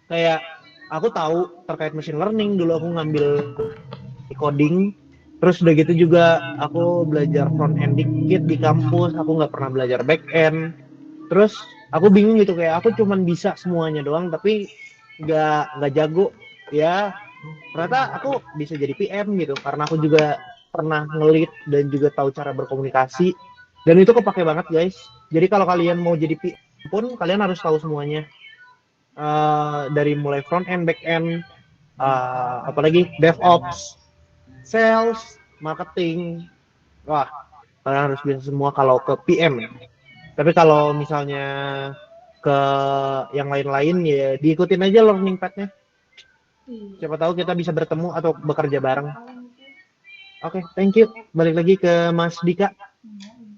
Q: Kayak aku tahu terkait machine learning, dulu aku ngambil coding. Terus udah gitu juga aku belajar front end dikit di kampus, aku nggak pernah belajar back end. Terus aku bingung gitu, kayak aku cuman bisa semuanya doang tapi nggak jago. Ya ternyata aku bisa jadi PM gitu karena aku juga pernah nge-lead dan juga tahu cara berkomunikasi, dan itu kepake banget guys. Jadi kalau kalian mau jadi PM pun kalian harus tahu semuanya, dari mulai front end, back end, apalagi DevOps, sales, marketing. Wah, kalian harus bisa semua kalau ke PM. Tapi kalau misalnya ke yang lain-lain ya diikutin aja learning path-nya. Siapa tahu kita bisa bertemu atau bekerja bareng. Oke, thank you. Balik lagi ke Mas Dika.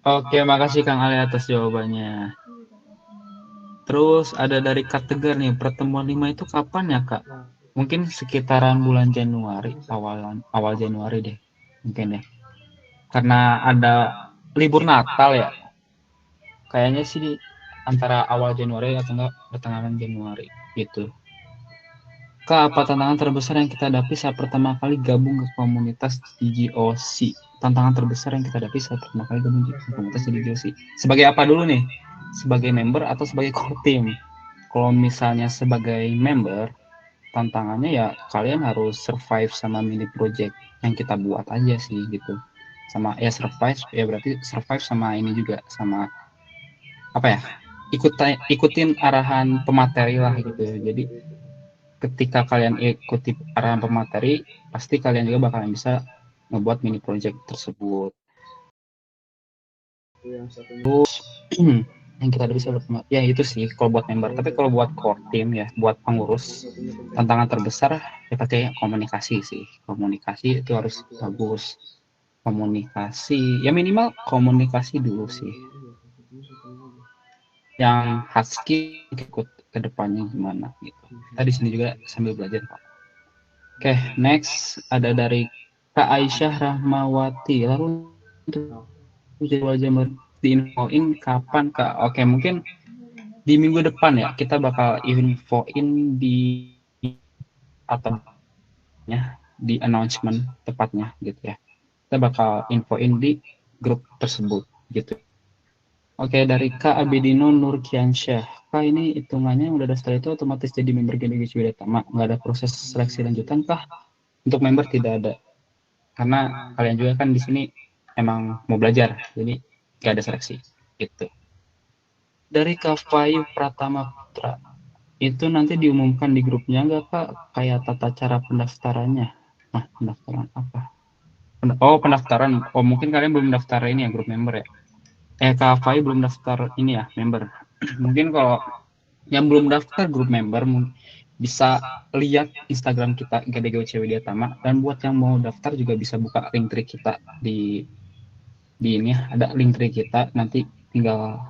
H: Oke, makasih Kang Ali atas jawabannya. Terus ada dari Kak Tegar nih, pertemuan 5 itu kapan ya Kak? Mungkin sekitaran bulan Januari, awal Januari deh, mungkin deh. Karena ada libur Natal ya. Kayaknya sih antara awal Januari atau enggak pertengahan Januari gitu. Kak, apa tantangan terbesar yang kita hadapi saat pertama kali gabung ke komunitas DGOC? Tantangan terbesar yang kita hadapi saat pertama kali gabung ke komunitas DGOC. Sebagai apa dulu nih? Sebagai member atau sebagai core team? Kalau misalnya sebagai member, tantangannya ya kalian harus survive sama mini project yang kita buat aja sih gitu. Sama ya survive, ya berarti survive sama ini juga, sama apa ya? Ikutin arahan pemateri lah gitu. Jadi ketika kalian ikuti arahan pemateri, pasti kalian juga bakalan bisa ngebuat mini project tersebut. Terus yang kita bisa ya itu sih kalau buat member. Tapi kalau buat core team ya, buat pengurus, tantangan terbesar ya pakai komunikasi sih. Komunikasi itu harus bagus. Komunikasi ya minimal komunikasi dulu sih. Yang husky ikut ke depannya gimana gitu. Kita di sini juga sambil belajar Pak. Oke, next ada dari Kak Aisyah Rahmawati. Lalu untuk jadwal Januari diinfoin kapan Kak? Oke, mungkin di minggu depan ya kita bakal infoin di atau ya di announcement tepatnya gitu ya. Kita bakal infoin di grup tersebut gitu. Oke, dari Kak Abidino Nurkiansyah. Kak, ini hitungannya udah daftar itu otomatis jadi member GDG Widetama. Nggak ada proses seleksi lanjutan kah? Untuk member tidak ada. Karena kalian juga kan di sini emang mau belajar, jadi nggak ada seleksi. Gitu. Dari Kak Fayu Pratama Putra. Itu nanti diumumkan di grupnya nggak Kak? Kayak tata cara pendaftarannya. Nah, pendaftaran apa? Oh, pendaftaran. Oh, mungkin kalian belum daftar ini ya, grup member ya? Kak Fai belum daftar ini ya, member. Mungkin kalau yang belum daftar grup member bisa lihat Instagram kita GDGOC Widetama, dan buat yang mau daftar juga bisa buka link tree kita di ini ya, ada link tree kita, nanti tinggal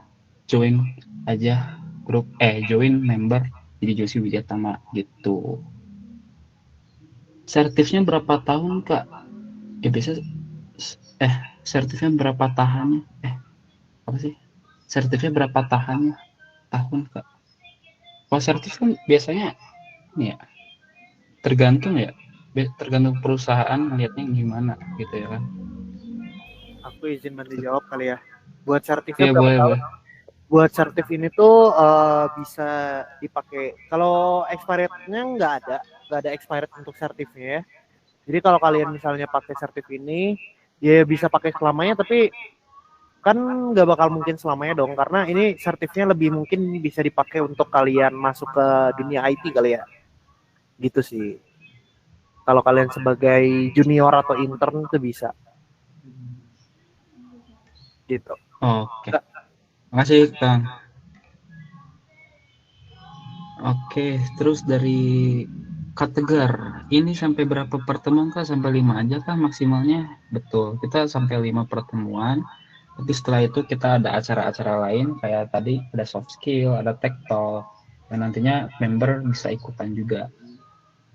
H: join aja grup join member GDGOC Widetama gitu. Sertifnya berapa tahun Kak? Ya biasa sertifnya berapa tahannya? Apa sih? Sertifnya berapa tahun Kak? Kalau sertif kan biasanya ini ya tergantung perusahaan melihatnya gimana gitu ya kan.
Q: Aku izin bantu jawab kali ya. Buat sertifnya
H: ya,
Q: berapa
H: boleh,
Q: tahun?
H: boleh.
Q: buat sertif ini tuh bisa dipakai. Kalau expirednya nggak ada expired untuk sertifnya ya. Jadi kalau kalian misalnya pakai sertif ini, ya bisa pakai selamanya, tapi kan nggak bakal mungkin selamanya dong, karena ini sertifnya lebih mungkin bisa dipakai untuk kalian masuk ke dunia IT kali ya. Gitu sih. Kalau kalian sebagai junior atau intern itu bisa. Gitu.
H: Oke. Makasih, Kang. Oke, terus dari Kak Tegar, ini sampai berapa pertemuan Kak? Sampai 5 aja Kak maksimalnya? Betul, kita sampai 5 pertemuan. Tapi setelah itu kita ada acara-acara lain, kayak tadi ada soft skill, ada tech talk, dan nantinya member bisa ikutan juga.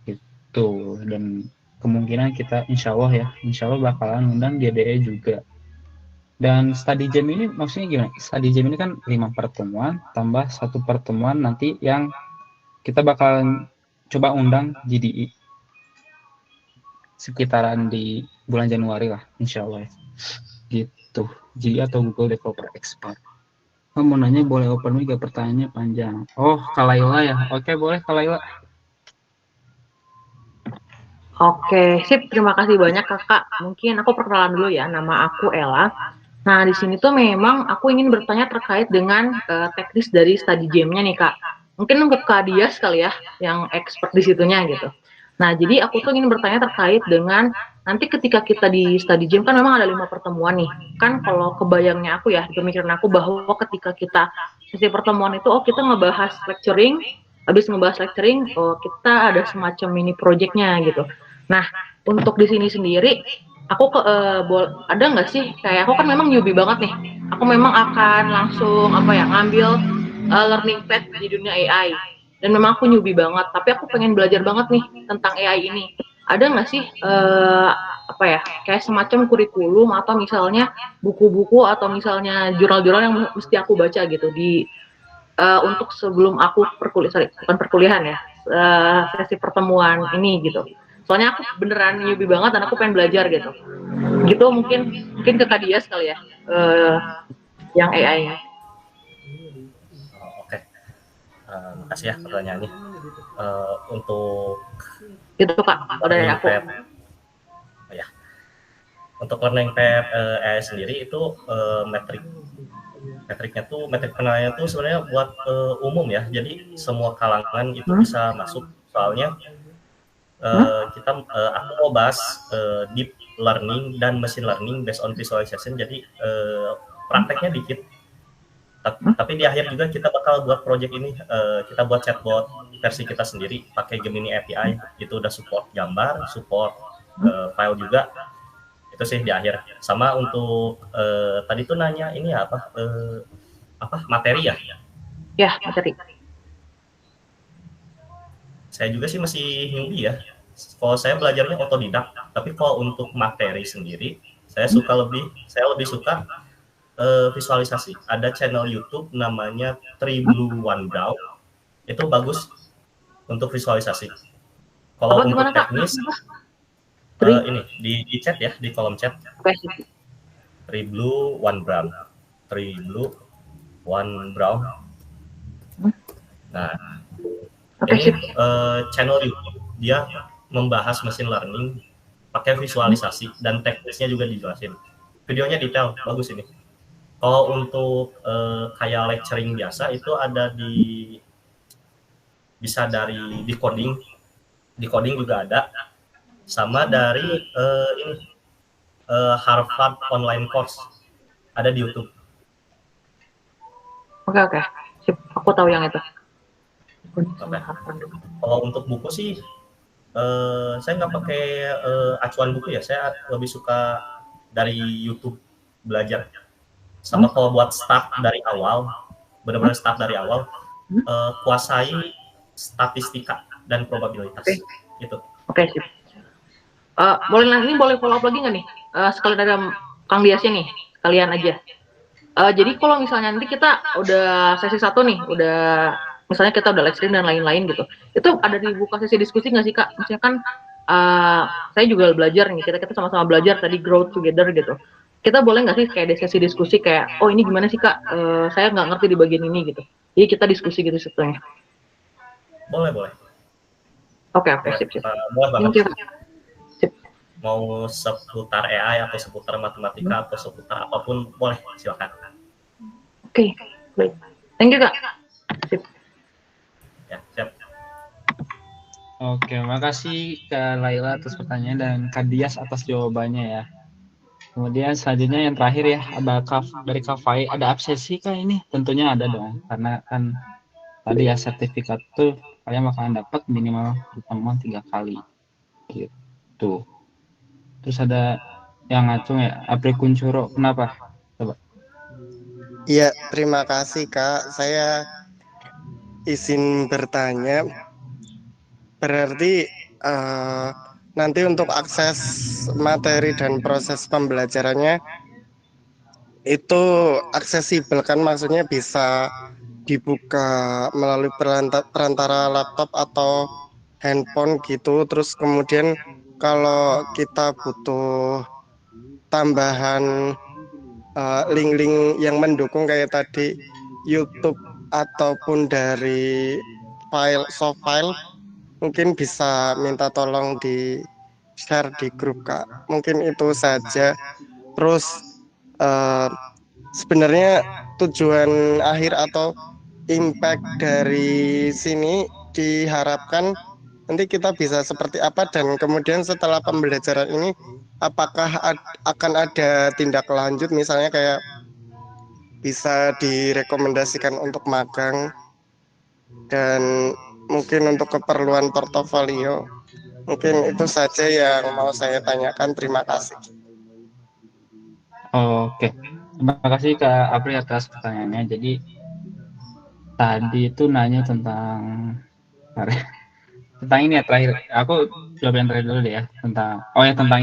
H: Gitu, dan kemungkinan kita insya Allah bakalan undang GDE juga. Dan study jam ini maksudnya gimana? Study jam ini kan 5 pertemuan, tambah 1 pertemuan nanti yang kita bakalan coba undang GDE. Sekitaran di bulan Januari lah, insya Allah. Gitu. GDE atau Google Developer Expert. Mau nanya boleh open mic, pertanyaannya panjang. Oh, Kalaila ya? Oke, boleh Kalaila.
R: Oke, sip. Terima kasih banyak Kakak. Mungkin aku perkenalan dulu ya. Nama aku Ella. Nah, di sini tuh memang aku ingin bertanya terkait dengan teknis dari study jam-nya nih Kak. Mungkin ke Kak Dias kali ya, yang expert di situnya gitu. Nah, jadi aku tuh ingin bertanya terkait dengan nanti ketika kita di study jam kan memang ada 5 pertemuan nih. Kan kalau kebayangnya aku ya, pemikiran aku bahwa ketika kita sesi pertemuan itu, kita ngebahas lecturing, habis ngebahas lecturing, kita ada semacam mini project-nya gitu. Nah, untuk di sini sendiri, aku ada nggak sih, kayak aku kan memang newbie banget nih. Aku memang akan langsung ngambil learning path di dunia AI. Dan memang aku newbie banget, tapi aku pengen belajar banget nih tentang AI ini. Ada nggak sih kayak semacam kurikulum atau misalnya buku-buku atau misalnya jurnal-jurnal yang mesti aku baca gitu untuk sebelum aku perkuliahan ya, sesi pertemuan ini gitu. Soalnya aku beneran newbie banget dan aku pengen belajar gitu. Gitu mungkin ke Kak Dias kali ya, yang AI-nya.
L: Makasih ya pertanyaannya. Untuk
R: itu Kak, dari aku.
L: Ya. Untuk learning path AI sendiri itu metriknya tuh, metrik penilaiannya tuh sebenarnya buat umum ya. Jadi semua kalangan itu bisa masuk. Soalnya aku mau bahas deep learning dan machine learning based on visualization. Jadi prakteknya dikit. Tapi di akhir juga kita bakal buat project ini, kita buat chatbot versi kita sendiri pakai Gemini API. Itu udah support gambar, support file juga. Itu sih di akhir. Sama untuk tadi tuh nanya ini materi ya?
R: Ya, materi. Saya
L: juga sih masih newbie ya. Kalau saya belajarnya otodidak, tapi kalau untuk materi sendiri, saya lebih suka visualisasi. Ada channel YouTube namanya Triblu One Brow. Itu bagus untuk visualisasi. Kalau untuk teknis, ini di chat ya, di kolom chat. Triblu One Brow. Triblu One Brow. Nah, ini channel YouTube, dia membahas machine learning pakai visualisasi dan teknisnya juga dijelasin. Videonya detail, bagus ini. Kalau untuk kayak lecturing biasa itu ada bisa dari decoding juga ada, sama dari Harvard online course ada di YouTube.
R: Oke, sip, aku tahu yang itu.
L: Kalau untuk buku sih saya nggak pakai acuan buku ya, saya lebih suka dari YouTube belajar. Sama kalau buat start dari awal, benar-benar start dari awal, kuasai statistika dan probabilitas. Gitu.
R: Oke, sip. Boleh follow up lagi nggak nih? Sekali dari Kang Diasnya nih, kalian aja. Jadi kalau misalnya nanti kita udah sesi 1 nih, misalnya kita udah lecturing dan lain-lain gitu, itu ada dibuka sesi diskusi nggak sih Kak? Maksudnya kan saya juga belajar nih, kita sama-sama belajar tadi grow together gitu. kita boleh nggak sih kayak sesi diskusi kayak, oh ini gimana sih Kak, saya nggak ngerti di bagian ini gitu. Jadi kita diskusi gitu sebetulnya.
L: Boleh.
R: Oke, sip.
L: Boleh banget.
R: Thank you, Kak.
L: Mau seputar AI atau seputar matematika atau seputar apapun boleh, silakan.
R: Oke, baik. Thank you, Kak. Sip.
L: Ya, siap.
H: Oke, makasih Kak Laila atas pertanyaan dan Kak Dias atas jawabannya ya. Kemudian selanjutnya yang terakhir ya, ada dari Kak Fai, ada absensi Kak ini? Tentunya ada dong, karena kan tadi ya sertifikat tuh kalian bakalan dapat minimal pertemuan 3 kali. Gitu. Terus ada yang ngacung ya, Apri Kuncoro, kenapa? Coba.
S: Iya, terima kasih Kak. Saya izin bertanya. Berarti nanti untuk akses materi dan proses pembelajarannya itu aksesibel kan, maksudnya bisa dibuka melalui perantara laptop atau handphone gitu. Terus kemudian kalau kita butuh tambahan link-link yang mendukung kayak tadi YouTube ataupun dari soft file, mungkin bisa minta tolong di share di grup Kak. Mungkin itu saja. Terus sebenarnya tujuan akhir atau impact dari sini diharapkan nanti kita bisa seperti apa, dan kemudian setelah pembelajaran ini apakah akan ada tindak lanjut, misalnya kayak bisa direkomendasikan untuk magang dan mungkin untuk keperluan portofolio. Mungkin itu saja yang mau saya tanyakan. Terima kasih.
H: Oke, terima kasih Kak Apri atas pertanyaannya. Jadi tadi itu nanya tentang ini ya terakhir. Aku jawab yang terakhir dulu deh ya, tentang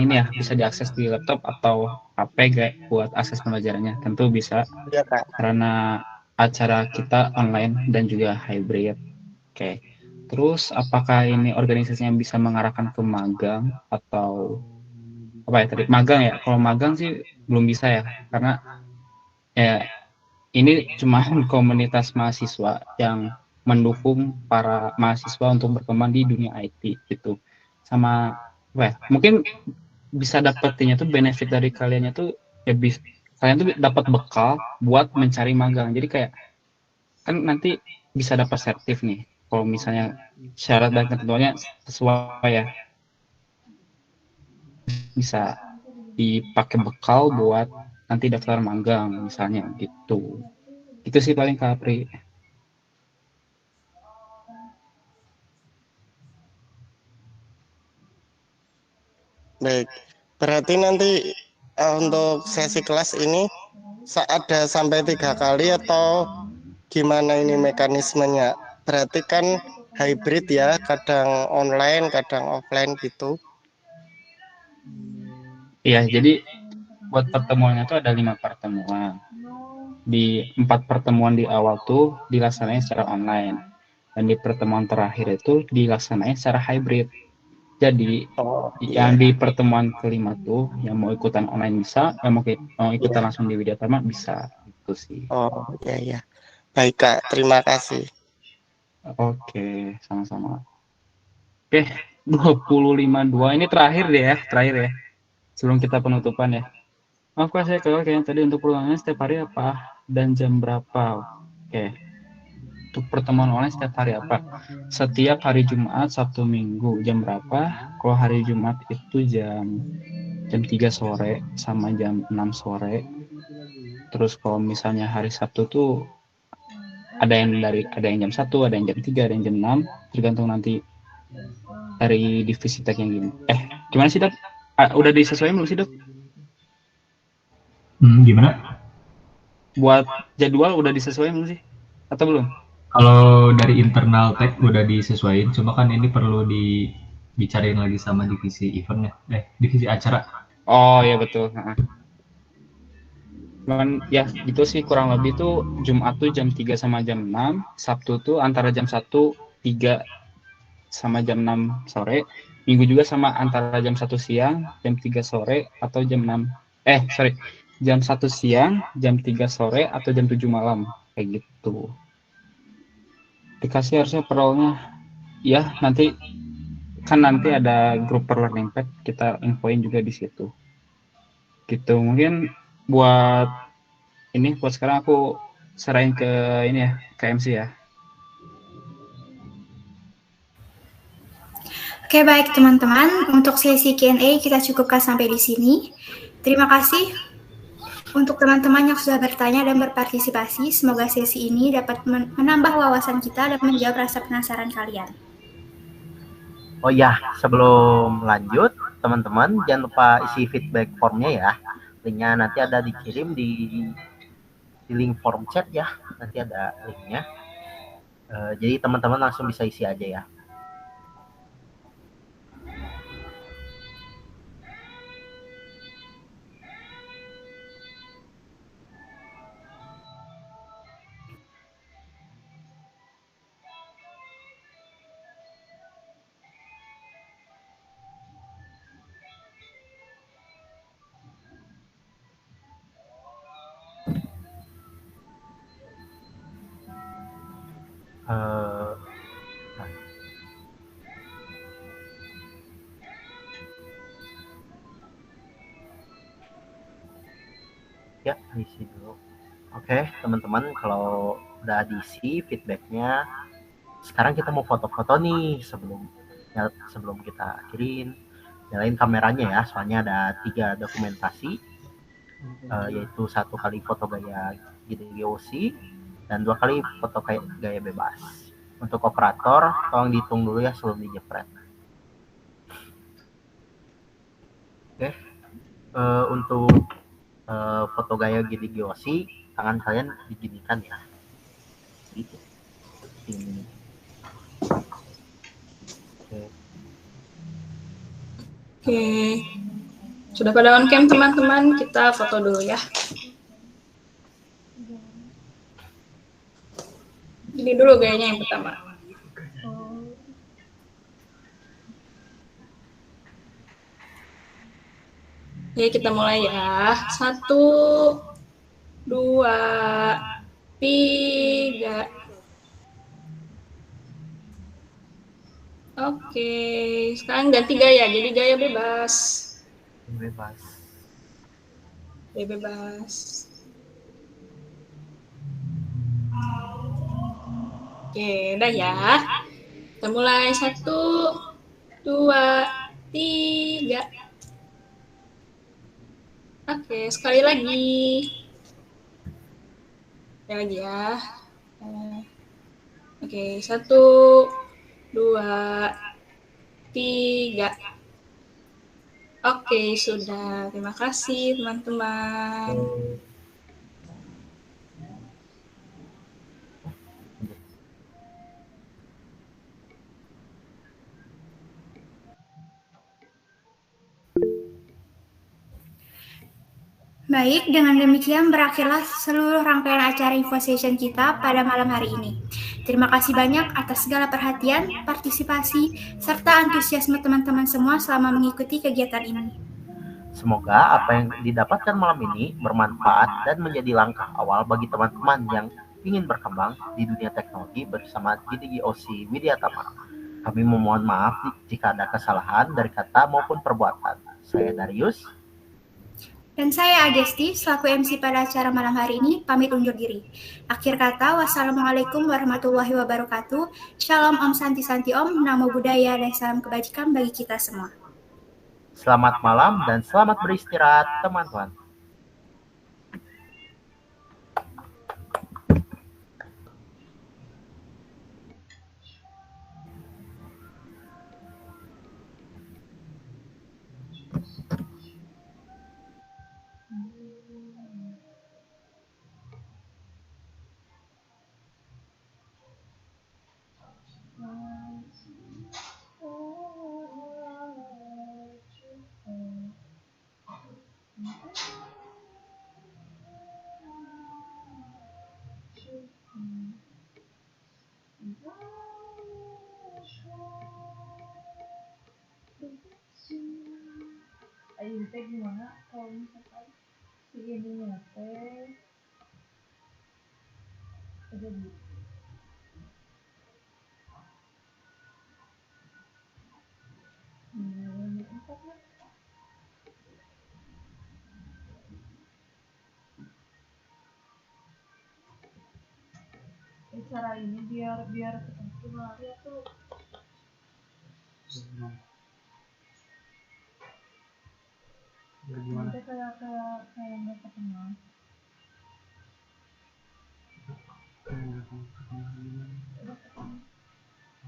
H: ini ya, bisa diakses di laptop atau HP kayak buat akses pembelajarannya. Tentu bisa
S: ya, Kak.
H: Karena acara kita online dan juga hybrid. Oke. Terus apakah ini organisasinya bisa mengarahkan ke magang atau apa ya tadi? Magang ya. Kalau magang sih belum bisa ya, karena ya ini cuma komunitas mahasiswa yang mendukung para mahasiswa untuk berkembang di dunia IT gitu. Sama mungkin bisa dapetinnya tuh benefit dari kaliannya tuh ya kalian tuh dapat bekal buat mencari magang. Jadi kayak kan nanti bisa dapat sertif nih kalau misalnya syarat dan ketentuannya sesuai ya, bisa dipakai bekal buat nanti daftar magang misalnya gitu. Itu sih paling Kak Apri.
S: Baik, berarti nanti untuk sesi kelas ini ada sampai 3 kali atau gimana ini mekanismenya? Berarti kan hybrid ya, kadang online, kadang offline gitu.
H: Iya, jadi buat pertemuannya tuh ada 5 pertemuan. Di 4 pertemuan di awal tuh dilaksanain secara online, dan di pertemuan terakhir itu dilaksanain secara hybrid. Jadi yang di pertemuan kelima tuh yang mau ikutan online bisa, yang mau ikutan langsung di Widyatama bisa, itu sih.
S: Oh iya. Baik Kak, terima kasih.
H: Oke, sama-sama. Oke, 25.2 ini terakhir ya. Sebelum kita penutupan ya. Maaf Kak, saya kayaknya tadi untuk pertanyaannya setiap hari apa dan jam berapa? Oke. Untuk pertemuan online setiap hari apa? Setiap hari Jumat, Sabtu, Minggu. Jam berapa? Kalau hari Jumat itu jam 3 sore sama jam 6 sore. Terus kalau misalnya hari Sabtu tuh ada yang jam 1, ada yang jam 3, ada yang jam 6, tergantung nanti dari divisi tek yang gini. Gimana sih Dok? Udah disesuaikan belum sih Dok?
K: Gimana?
H: Buat jadwal udah disesuaikan belum sih? Atau belum?
K: Kalau dari internal tech udah disesuaikan, cuma kan ini perlu dibicarain lagi sama divisi eventnya, divisi acara.
H: Oh iya betul. Cuman ya gitu sih kurang lebih tuh Jumat tuh jam 3 sama jam 6, Sabtu tuh antara jam 1, 3 sama jam 6 sore, Minggu juga sama antara jam 1 siang, jam 3 sore atau jam 6. jam 1 siang, jam 3 sore, atau jam 7 malam. Kayak gitu. Dikasih harusnya per-nya. Ya, nanti ada grup per learning pad, kita infoin juga di situ. Gitu, mungkin buat sekarang aku serahin ke ini ya, ke MC ya.
G: Oke, baik teman-teman, untuk sesi Q&A kita cukupkan sampai di sini. Terima kasih untuk teman-teman yang sudah bertanya dan berpartisipasi. Semoga sesi ini dapat menambah wawasan kita dan menjawab rasa penasaran kalian.
F: Oh ya, sebelum lanjut, teman-teman jangan lupa isi feedback formnya ya. Linknya nanti ada dikirim di link form chat ya. Nanti ada linknya. Jadi teman-teman langsung bisa isi aja ya. Ya, diisi dulu. Oke, teman-teman, kalau udah diisi feedbacknya, sekarang kita mau foto-foto nih sebelum kita akhirin. Nyalain kameranya ya, soalnya ada 3 dokumentasi, yaitu 1 kali foto gaya GDGOC dan 2 kali foto gaya bebas. Untuk operator, tolong dihitung dulu ya sebelum dijepret. Oke, untuk foto gaya GDGOC, tangan kalian diginikan ya. Gitu. Ini.
M: Oke. Sudah pada on cam teman-teman, kita foto dulu ya. Ini dulu gayanya yang pertama. Oke, kita mulai ya. 1, 2, 3. Oke, sekarang ganti gaya, jadi gaya bebas.
F: Bebas.
M: Gaya bebas. Oke, udah ya. Kita mulai 1, 2, 3. Oke, sekali lagi. Sekali lagi ya. Oke, 1, 2, 3. Oke, sudah. Terima kasih, teman-teman.
G: Baik, dengan demikian berakhirlah seluruh rangkaian acara info session kita pada malam hari ini. Terima kasih banyak atas segala perhatian, partisipasi, serta antusiasme teman-teman semua selama mengikuti kegiatan ini.
F: Semoga apa yang didapatkan malam ini bermanfaat dan menjadi langkah awal bagi teman-teman yang ingin berkembang di dunia teknologi bersama GDGOC Widyatama. Kami memohon maaf jika ada kesalahan dari kata maupun perbuatan. Saya Darius.
G: Dan saya Agesti, selaku MC pada acara malam hari ini, pamit undur diri. Akhir kata, wassalamualaikum warahmatullahi wabarakatuh. Shalom Om Santi Santi Om, Namo Buddhaya, dan salam kebajikan bagi kita semua.
F: Selamat malam dan selamat beristirahat, teman-teman.
B: Ayo, gimana kalau misalkan ininya teh ada di empat lah. Cara ini biar ketemu dia tuh
I: Gimana?
B: nanti kayak nggak ketemu.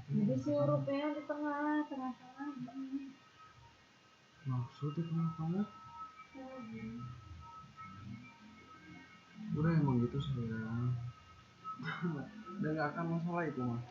B: Jadi si hurufnya di tengah-tengah gini.
I: Maksudnya tengah-tengah? Udah emang gitu sayang. Udah nggak akan masalah itu mah.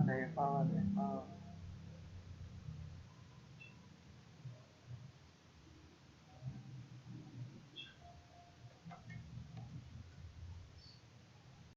I: Ada eval.